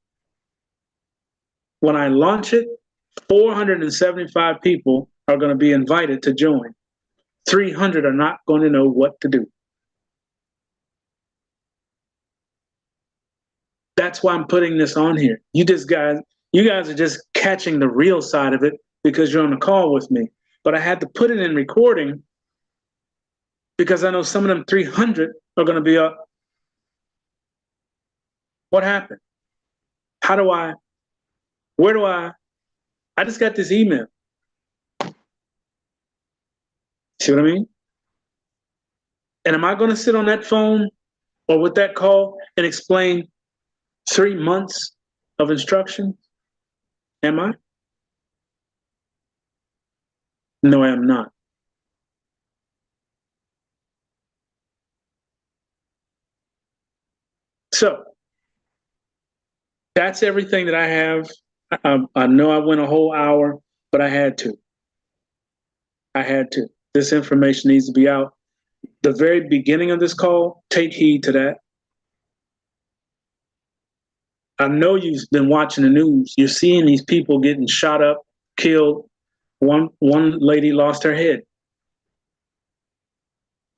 When I launch it, 475 people are going to be invited to join. 300 are not going to know what to do. That's why I'm putting this on here. You guys are just catching the real side of it because you're on the call with me. But I had to put it in recording because I know some of them 300 are going to be up. What happened? I just got this email. See what I mean? And am I going to sit on that phone or with that call and explain 3 months of instruction? Am I? No, I am not. So that's everything that I have. I know I went a whole hour, but I had to. I had to. This information needs to be out. The very beginning of this call, take heed to that. I know you've been watching the news. You're seeing these people getting shot up, killed. One lady lost her head.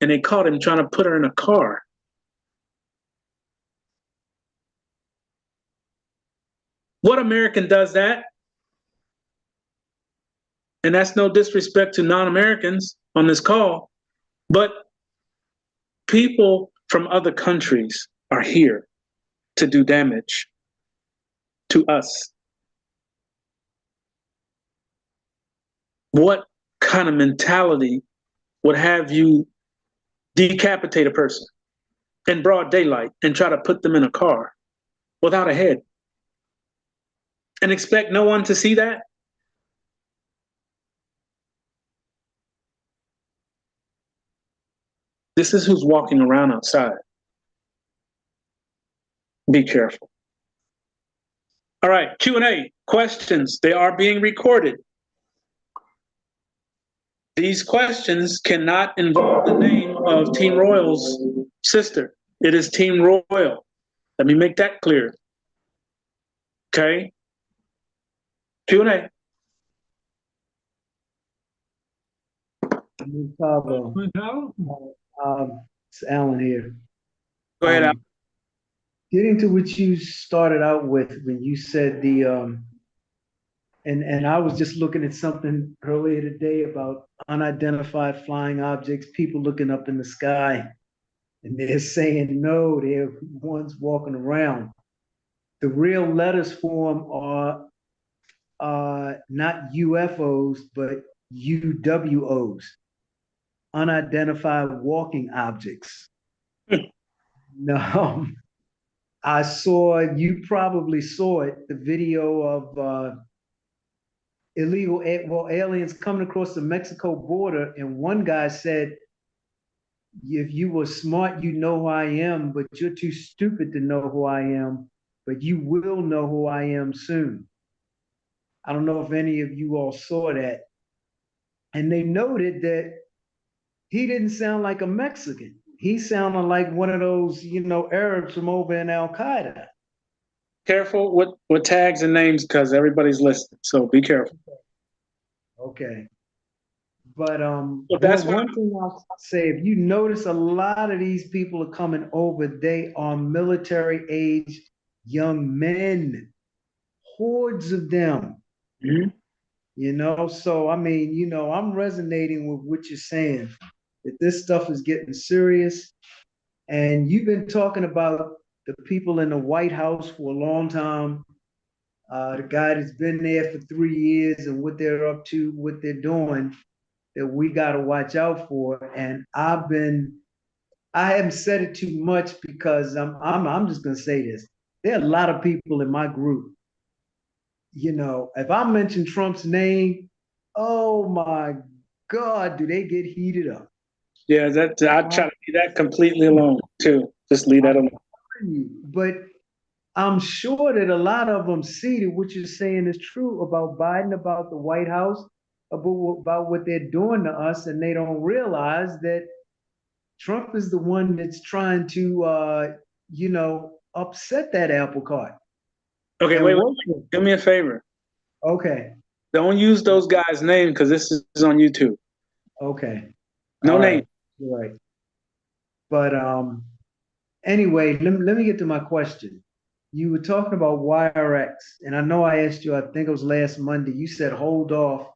And they caught him trying to put her in a car. What American does that? And that's no disrespect to non-Americans on this call, but people from other countries are here to do damage to us. What kind of mentality would have you decapitate a person in broad daylight and try to put them in a car without a head and expect no one to see that? This is who's walking around outside. Be careful. All right, Q&A, questions. They are being recorded. These questions cannot involve the name of Team Royal's sister. It is Team Royal. Let me make that clear. Okay? Q&A. It's Alan here. Go ahead, Al. Getting to what you started out with when you said and I was just looking at something earlier today about unidentified flying objects, people looking up in the sky, and they're saying no, they're ones walking around. The real letters for them are not UFOs, but UWOs, unidentified walking objects. No, I saw, you probably saw it, the video of illegal aliens coming across the Mexico border, and one guy said, if you were smart, you know who I am, but you're too stupid to know who I am, but you will know who I am soon. I don't know if any of you all saw that. And they noted that he didn't sound like a Mexican. He sounded like one of those, Arabs from over in Al-Qaeda. Careful with tags and names because everybody's listening. So be careful. Okay. But Well, that's one thing I'll say, if you notice, a lot of these people are coming over, they are military age young men, hordes of them. Mm-hmm. So I mean, I'm resonating with what you're saying, that this stuff is getting serious. And you've been talking about the people in the White House for a long time. The guy that's been there for 3 years and what they're up to, what they're doing, that we got to watch out for. And I haven't said it too much because I'm just gonna say this. There are a lot of people in my group. If I mention Trump's name, oh my God, do they get heated up? Yeah, I try to leave that completely alone too. Just leave that alone. But I'm sure that a lot of them see that what you're saying is true about Biden, about the White House, about what they're doing to us, and they don't realize that Trump is the one that's trying to, upset that apple cart. Okay, wait. Do me a favor. Okay. Don't use those guys' names because this is on YouTube. Okay. No name. You're right. But anyway, let me get to my question. You were talking about WireX, and I know I asked you, I think it was last Monday, you said hold off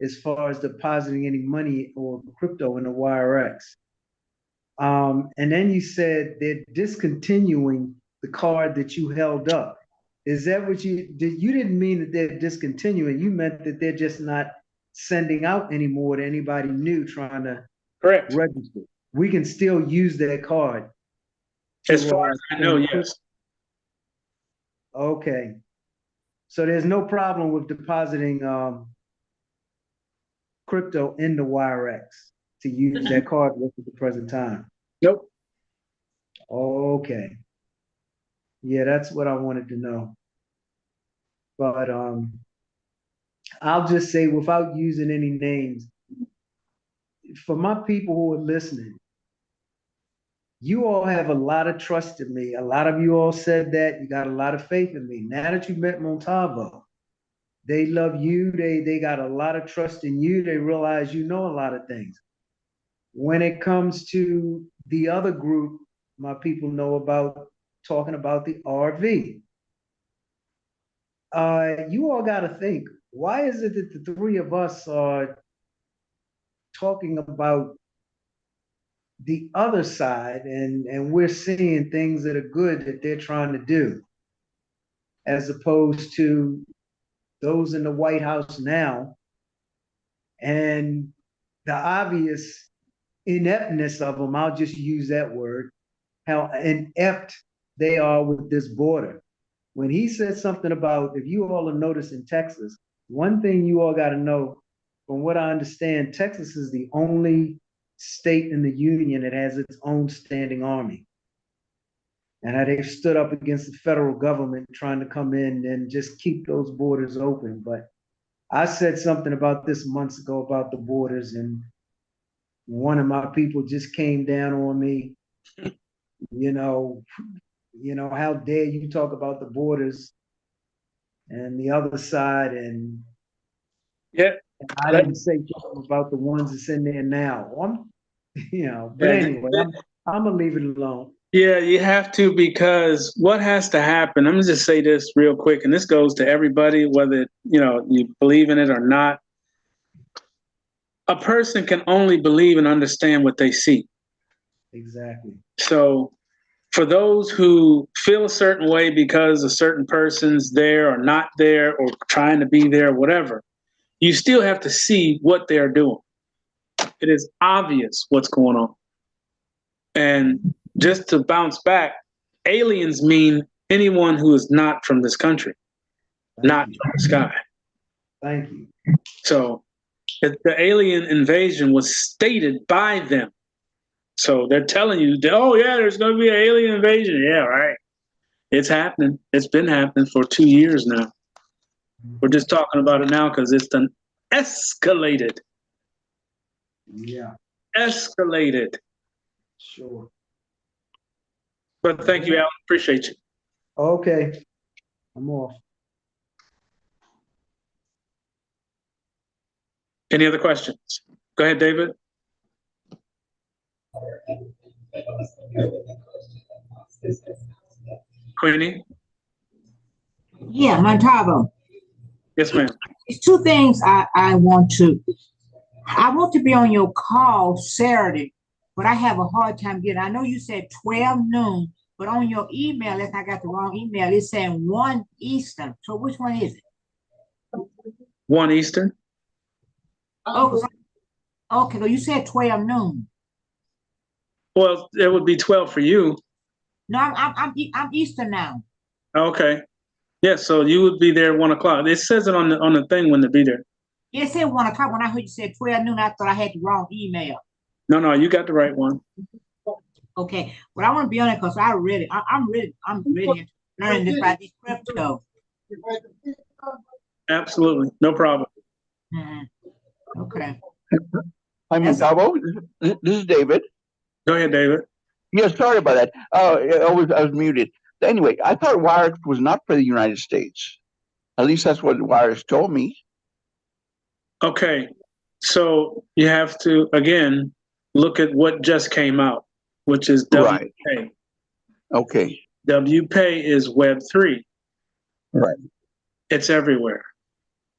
as far as depositing any money or crypto in the WireX. And then you said they're discontinuing the card that you held up. Is that what you did? You didn't mean that they're discontinuing. You meant that they're just not sending out anymore to anybody new trying to Correct. register. We can still use that card. As far as I know, yes. Okay. So there's no problem with depositing crypto in the WireX to use that card with at the present time. Nope. Okay. Yeah, that's what I wanted to know. But I'll just say, without using any names, for my people who are listening, you all have a lot of trust in me. A lot of you all said that you got a lot of faith in me. Now that you met Montalvo, they love you. They got a lot of trust in you. They realize you know a lot of things. When it comes to the other group, my people know about talking about the RV. You all got to think, why is it that the three of us are talking about the other side and we're seeing things that are good that they're trying to do, as opposed to those in the White House now and the obvious ineptness of them? I'll just use that word, how inept they are with this border. When he said something about, if you all have noticed in Texas, one thing you all got to know, from what I understand, Texas is the only state in the union that has its own standing army. And how they've stood up against the federal government trying to come in and just keep those borders open. But I said something about this months ago about the borders, and one of my people just came down on me. You know, how dare you talk about the borders and the other side? And Yeah. I didn't say something about the ones that's in there now. But anyway, I'm gonna leave it alone. Yeah, you have to, because what has to happen, I'm gonna just say this real quick, and this goes to everybody, whether you believe in it or not. A person can only believe and understand what they see. Exactly. So for those who feel a certain way because a certain person's there or not there or trying to be there, whatever, you still have to see what they're doing. It is obvious what's going on. And just to bounce back, aliens mean anyone who is not from this country, not from the sky. Thank you. So the alien invasion was stated by them. So they're telling you, oh yeah, there's going to be an alien invasion. Yeah, right. It's happening. It's been happening for 2 years now. We're just talking about it now because it's done escalated. Yeah. Escalated. Sure. But thank you, Alan. Appreciate you. Okay. I'm off. Any other questions? Go ahead, David. Queenie? Yeah, Montalvo. Yes, ma'am. There's two things I want to be on your call Saturday, but I have a hard time getting. I know you said 12 noon, but on your email, if I got the wrong email, it's saying 1 Eastern. So which one is it? 1 Eastern. Oh, okay. So you said 12 noon. Well, it would be 12 for you. No, I'm Eastern now. Okay. Yeah, so you would be there at 1 o'clock. It says it on the thing when to be there. It said 1 o'clock. When I heard you said 12 noon, I thought I had the wrong email. No, you got the right one. Okay. Well, I want to be on it because I'm ready to learn this about this crypto. Absolutely. No problem. Mm-hmm. Okay. Hi, Montalvo. This is David. Go ahead, David. Yeah, sorry about that. I was muted. Anyway, I thought WireX was not for the United States. At least that's what WireX told me. Okay. So you have to, again, look at what just came out, which is WPay. Right. Okay. WPay is Web3. Right. It's everywhere.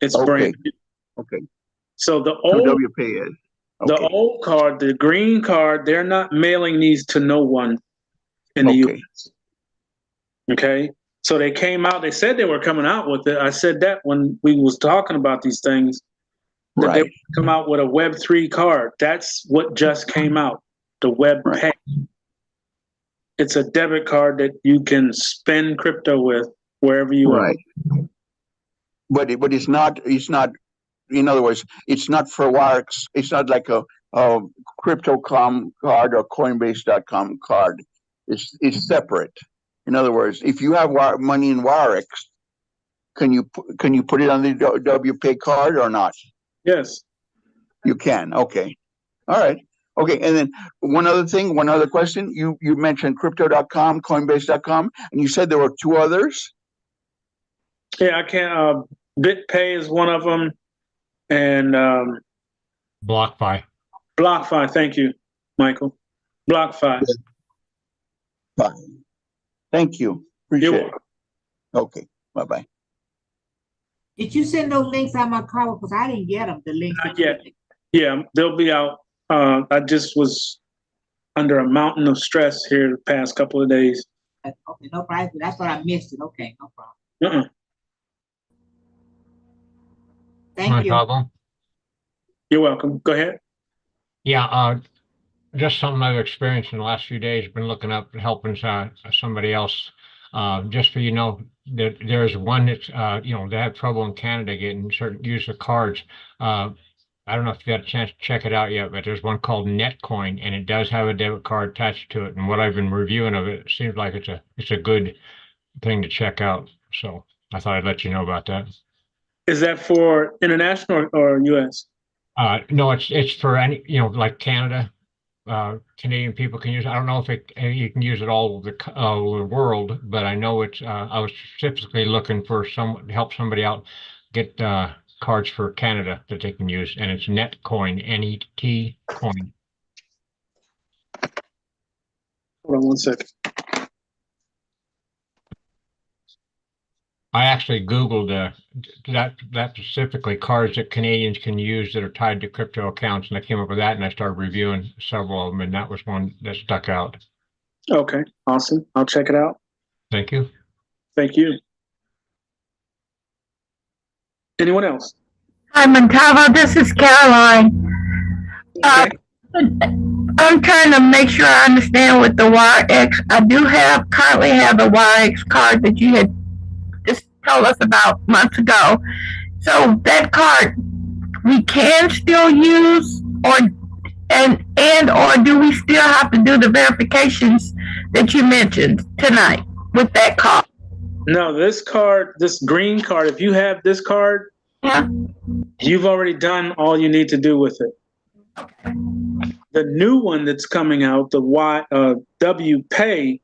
It's okay. brand new. Okay. So the old WPay is. Okay. The old card, the green card, they're not mailing these to no one in the U.S. Okay? So they came out, they said they were coming out with it. I said that when we was talking about these things, that they would come out with a Web3 card. That's what just came out, the WebPay. Right. It's a debit card that you can spend crypto with wherever you are. but it's not. It's not. In other words, it's not for Wirex. It's not like a Crypto.com card or Coinbase.com card. It's separate. In other words, if you have money in Wirex, can you put it on the WPay card or not? Yes. You can. Okay. All right. Okay. And then one other question. You mentioned Crypto.com, Coinbase.com, and you said there were two others. Yeah, I can't. BitPay is one of them, and BlockFi. BlockFi. Thank you, Michael. BlockFi. Fine. Thank you. Appreciate it. Okay. Bye bye. Did you send those links out my car? Because I didn't get them, the links. Not yet. Yeah, they'll be out. I just was under a mountain of stress here the past couple of days. Okay, no problem. That's what I missed it. Okay, no problem. Thank No you. problem. You're welcome. Go ahead. Yeah, just something I've experienced in the last few days. Been looking up helping somebody else. Just so you know, there's one that's they have trouble in Canada getting certain use of cards. I don't know if you got a chance to check it out yet, but there's one called Netcoin, and it does have a debit card attached to it. And what I've been reviewing of it, it seems like it's a good thing to check out. So I thought I'd let you know about that. Is that for international or U.S.? No, it's for any, like Canada. Canadian people can use it. I don't know if you can use it all over the world, but I know it's. I was specifically looking for to help somebody out get cards for Canada that they can use, and it's Netcoin, N-E-T coin. Hold on one second. I actually Googled that specifically cards that Canadians can use that are tied to crypto accounts, and I came up with that, and I started reviewing several of them, and that was one that stuck out. Okay, awesome. I'll check it out. Thank you. Thank you. Anyone else? Hi, Montavo. This is Caroline. Okay. I'm trying to make sure I understand with the Wirex. I do currently have a Wirex card that you had just told us about months ago. So that card we can still use, or do we still have to do the verifications that you mentioned tonight with that card? No, this card, this green card, if you have this card, Yeah. you've already done all you need to do with it. Okay. The new one that's coming out, the WPay,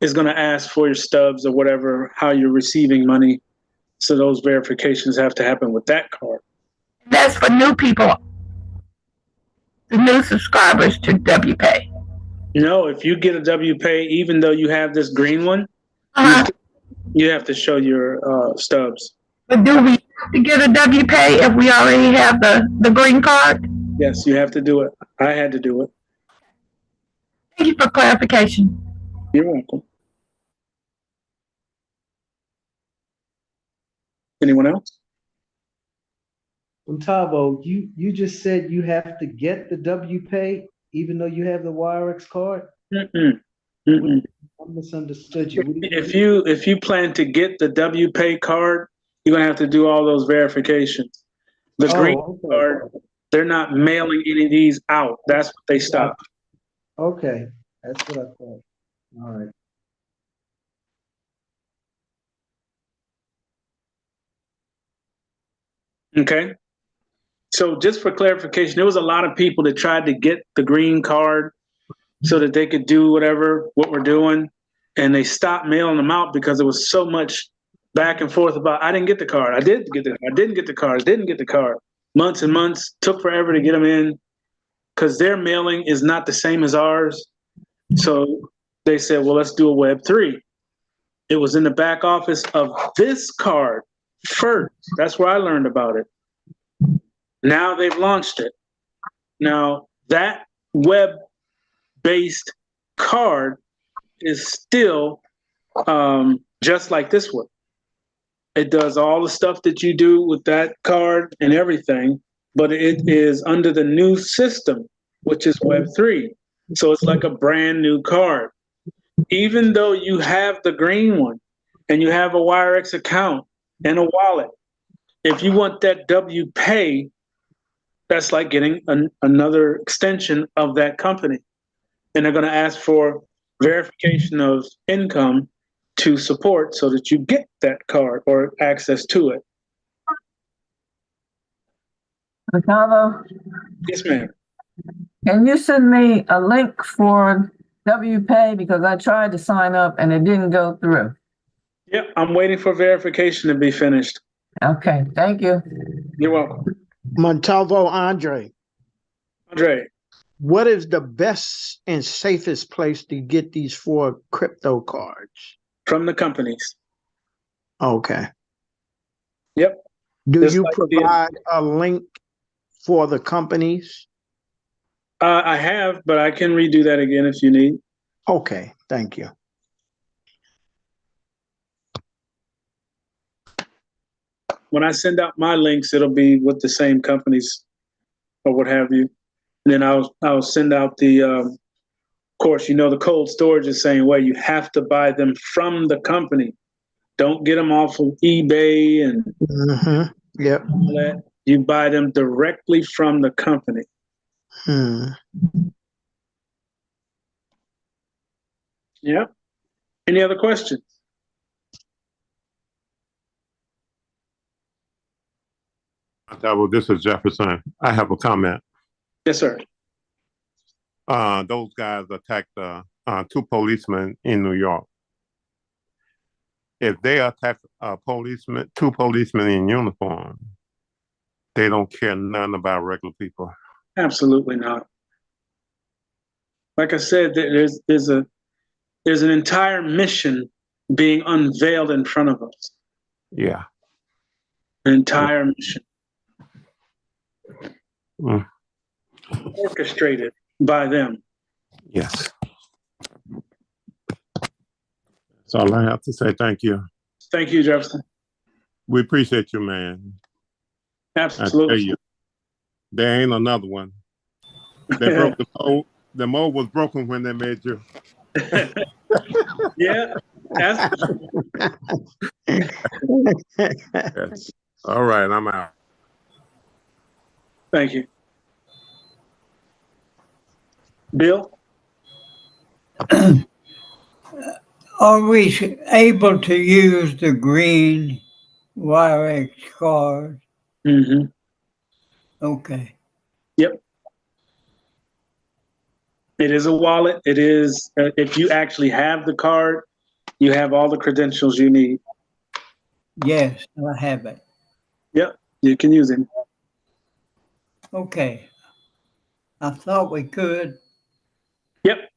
is going to ask for your stubs or whatever, how you're receiving money. So those verifications have to happen with that card. That's for new people, the new subscribers to WPay. No, if you get a WPay, even though you have this green one, you have to show your stubs. But do we have to get a WPay if we already have the green card? Yes, you have to do it. I had to do it. Thank you for clarification. You're welcome. Anyone else? Montavo, you just said you have to get the WPay even though you have the Wirex card? Mm-mm. Mm-mm. I misunderstood you. What do If you plan to get the WPay card, you're gonna have to do all those verifications. The green card, they're not mailing any of these out. That's what they stopped. Okay, that's what I thought. All right. Okay. So just for clarification, there was a lot of people that tried to get the green card so that they could do what we're doing, and they stopped mailing them out because there was so much back and forth about, I didn't get the card, I didn't get the card. Months and months, took forever to get them in because their mailing is not the same as ours. So they said, well, let's do a Web3. It was in the back office of this card first. That's where I learned about it. Now they've launched it. Now that web-based card is still just like this one. It does all the stuff that you do with that card and everything, but it is under the new system, which is Web3. So it's like a brand new card. Even though you have the green one and you have a Wirex account and a wallet, If you want that W pay, that's like getting another extension of that company. And they're going to ask for verification of income to support so that you get that card or access to it. Gustavo, Yes, ma'am. can you send me a link for WPay because I tried to sign up and it didn't go through? Yep, I'm waiting for verification to be finished. Okay, thank you. You're welcome. Montalvo Andre, Andre, what is the best and safest place to get these 4 crypto cards? from the companies. Okay. Yep. Do Just you like provide a link for the companies? I have, but I can redo that again if you need. Okay, thank you. When I send out my links, it'll be with the same companies or what have you. And then I'll send out the, of course, you know, the cold storage is saying, well, you have to buy them from the company. Don't get them off of eBay and Mm-hmm. Yep. all that. You buy them directly from the company. Hmm. Yep. Any other questions? Well, this is Jefferson. I have a comment. Yes, sir. Those guys attacked 2 policemen in New York. If they attack 2 policemen in uniform, they don't care nothing about regular people. Absolutely not. Like I said, there's an entire mission being unveiled in front of us. Yeah. An entire mission. Mm. Orchestrated by them. Yes. That's all I have to say. Thank you. Thank you, Jefferson. We appreciate you, man. I tell Absolutely. you, there ain't another one. They broke the mold. The mold was broken when they made you. Yeah, that's Yes. All right, I'm out. thank you. Bill? Are we able to use the green Wirex card? Mm-hmm. Okay. Yep. It is a wallet. It is, if you actually have the card, you have all the credentials you need. Yes, I have it. Yep, you can use it. Okay. I thought we could. Yep,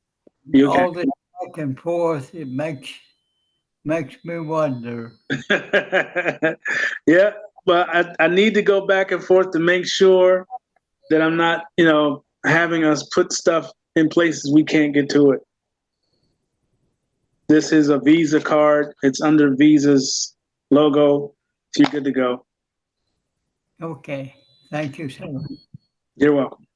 you All can. this back and forth, it makes me wonder. Yeah, but I need to go back and forth to make sure that I'm not, having us put stuff in places we can't get to it. This is a Visa card. It's under Visa's logo. So you're good to go. Okay. Thank you, sir. You're welcome.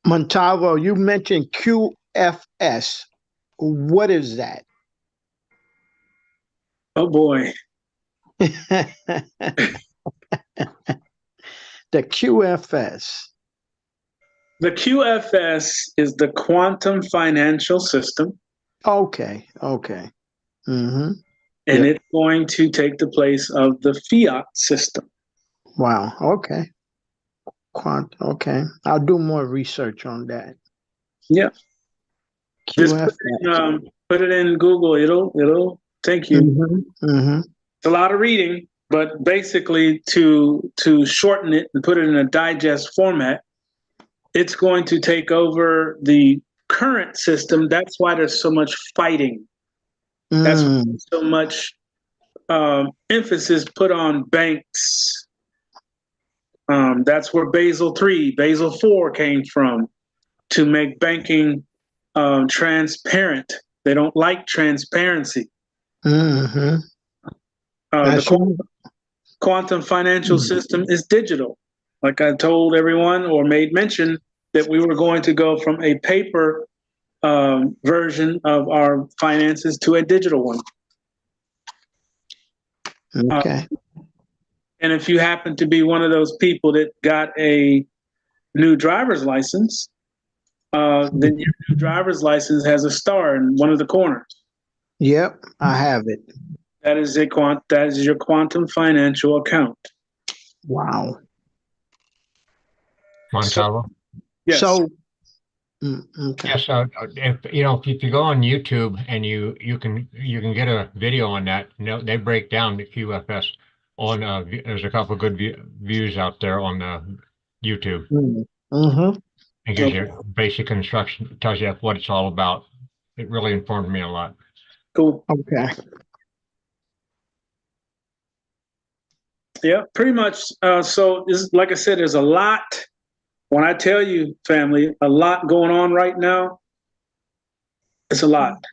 Montalvo, you mentioned QFS. What is that? Oh boy. The QFS. The QFS is the Quantum Financial System. Okay. Mm-hmm. And Yep. it's going to take the place of the fiat system. Wow. Okay. Okay. I'll do more research on that. Yeah. Just QFS. put it in Google. It'll take you. Mm-hmm. Mm-hmm. It's a lot of reading, but basically to shorten it and put it in a digest format, it's going to take over the current system. That's why there's so much fighting. That's why there's so much emphasis put on banks. That's where Basel III, Basel IV came from, to make banking transparent. They don't like transparency. Mm-hmm. The quantum financial system is digital. Like I told everyone or made mention that we were going to go from a paper version of our finances to a digital one. Okay. And if you happen to be one of those people that got a new driver's license, then your new driver's license has a star in one of the corners. Yep, I have it. That is your quantum financial account. Wow. Montalvo? Yes. So, okay. Yes, if you go on YouTube and you can get a video on that. They break down the QFS on. There's a couple good views out there on YouTube. Mm-hmm. It gives you basic instruction, tells you what it's all about. It really informed me a lot. Cool. Okay. Yeah, pretty much. So like I said, there's a lot. When I tell you, family, a lot going on right now. It's a lot.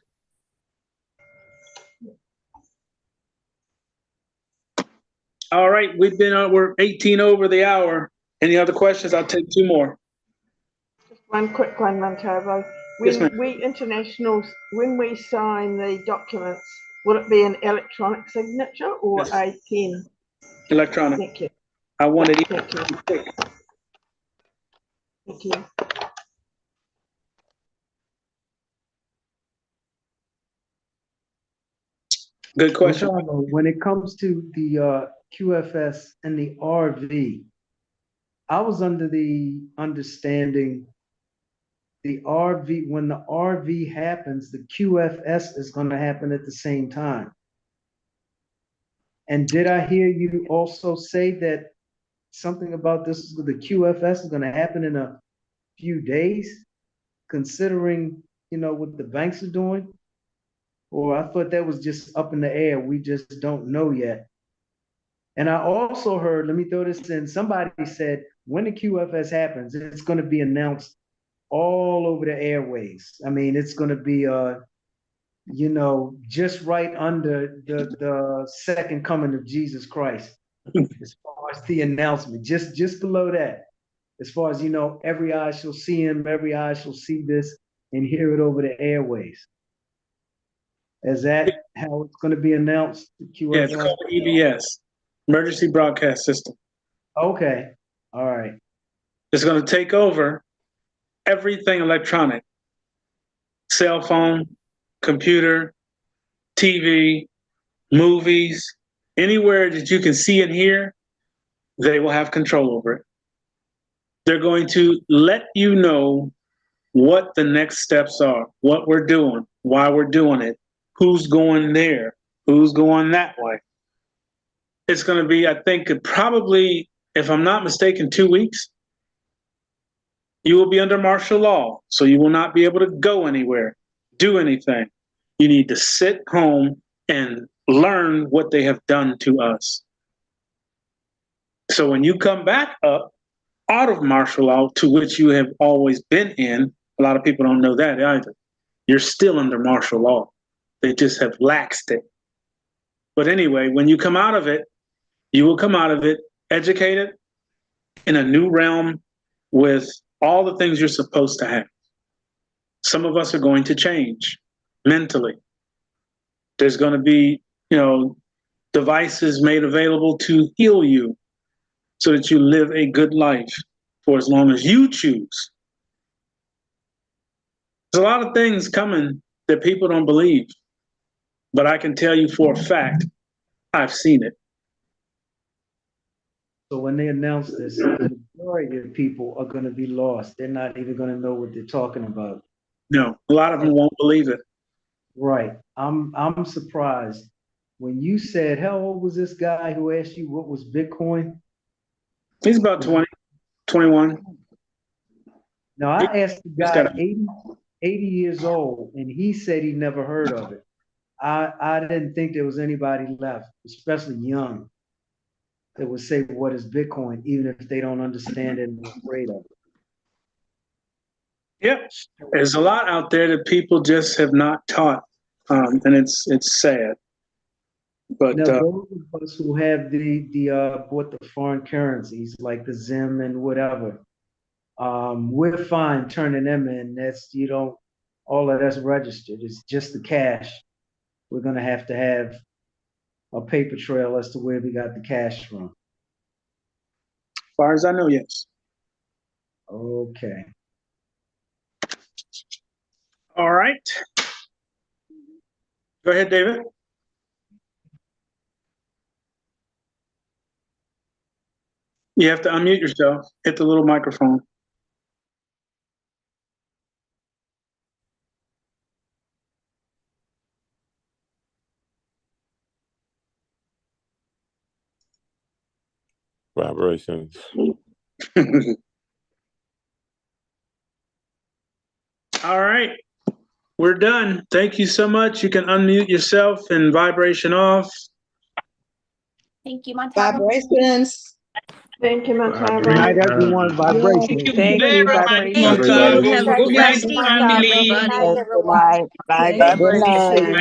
All right, we're 18 over the hour. Any other questions? I'll take two more. Just one quick one, Montalvo. Yes, ma'am. When we internationals, when we sign the documents, will it be an electronic signature or Yes. a pen? Electronic. Thank you. I wanted it. Thank you. Thank you. Good question. When it comes to the QFS and the RV, I was under the understanding the RV, when the RV happens, the QFS is going to happen at the same time. And did I hear you also say that something about this, the QFS is going to happen in a few days, considering, what the banks are doing? Or I thought that was just up in the air. We just don't know yet. And I also heard, let me throw this in, somebody said when the QFS happens, it's going to be announced all over the airways. I mean, it's going to be, just right under the second coming of Jesus Christ, as far as the announcement, just below that, as far as, every eye shall see him, every eye shall see this and hear it over the airways. Is that how it's going to be announced? Yeah, it's called EBS, Emergency Broadcast System. Okay. All right. It's going to take over everything electronic. Cell phone, computer, TV, movies, anywhere that you can see and hear, they will have control over it. They're going to let you know what the next steps are, what we're doing, why we're doing it, who's going there, who's going that way. It's going to be, I think, probably, if I'm not mistaken, 2 weeks. You will be under martial law, so you will not be able to go anywhere, do anything. You need to sit home and learn what they have done to us. So when you come back up out of martial law, to which you have always been in, a lot of people don't know that either. You're still under martial law. They just have laxed it. But anyway, when you come out of it, you will come out of it educated in a new realm with all the things you're supposed to have. Some of us are going to change mentally. There's going to be, devices made available to heal you so that you live a good life for as long as you choose. There's a lot of things coming that people don't believe, but I can tell you for a fact, I've seen it. So when they announce this, the majority of people are going to be lost. They're not even going to know what they're talking about. No, a lot of them won't believe it. Right. I'm surprised. When you said, how old was this guy who asked you what was Bitcoin? He's about 20, 21. Now, I asked the guy 80 years old, and he said he never heard of it. I didn't think there was anybody left, especially young, that would say, what is Bitcoin, even if they don't understand it and are afraid of it. Yep. There's a lot out there that people just have not taught, and it's sad. But now, those of us who have bought the foreign currencies like the Zim and whatever, we're fine turning them in. That's all of that's registered. It's just the cash. We're gonna have a paper trail as to where we got the cash from. As far as I know, yes. Okay. All right. Go ahead, David. You have to unmute yourself. Hit the little microphone. Vibrations. All right. We're done. Thank you so much. You can unmute yourself and vibration off. Thank you, Montana. Vibrations. Thank you, Good Montana. night, everyone. Vibration. Thank you, vibration. Thank you. Have a Good night, blessed weekend, family. everybody. Good night, everyone. Bye, Thank you. vibration.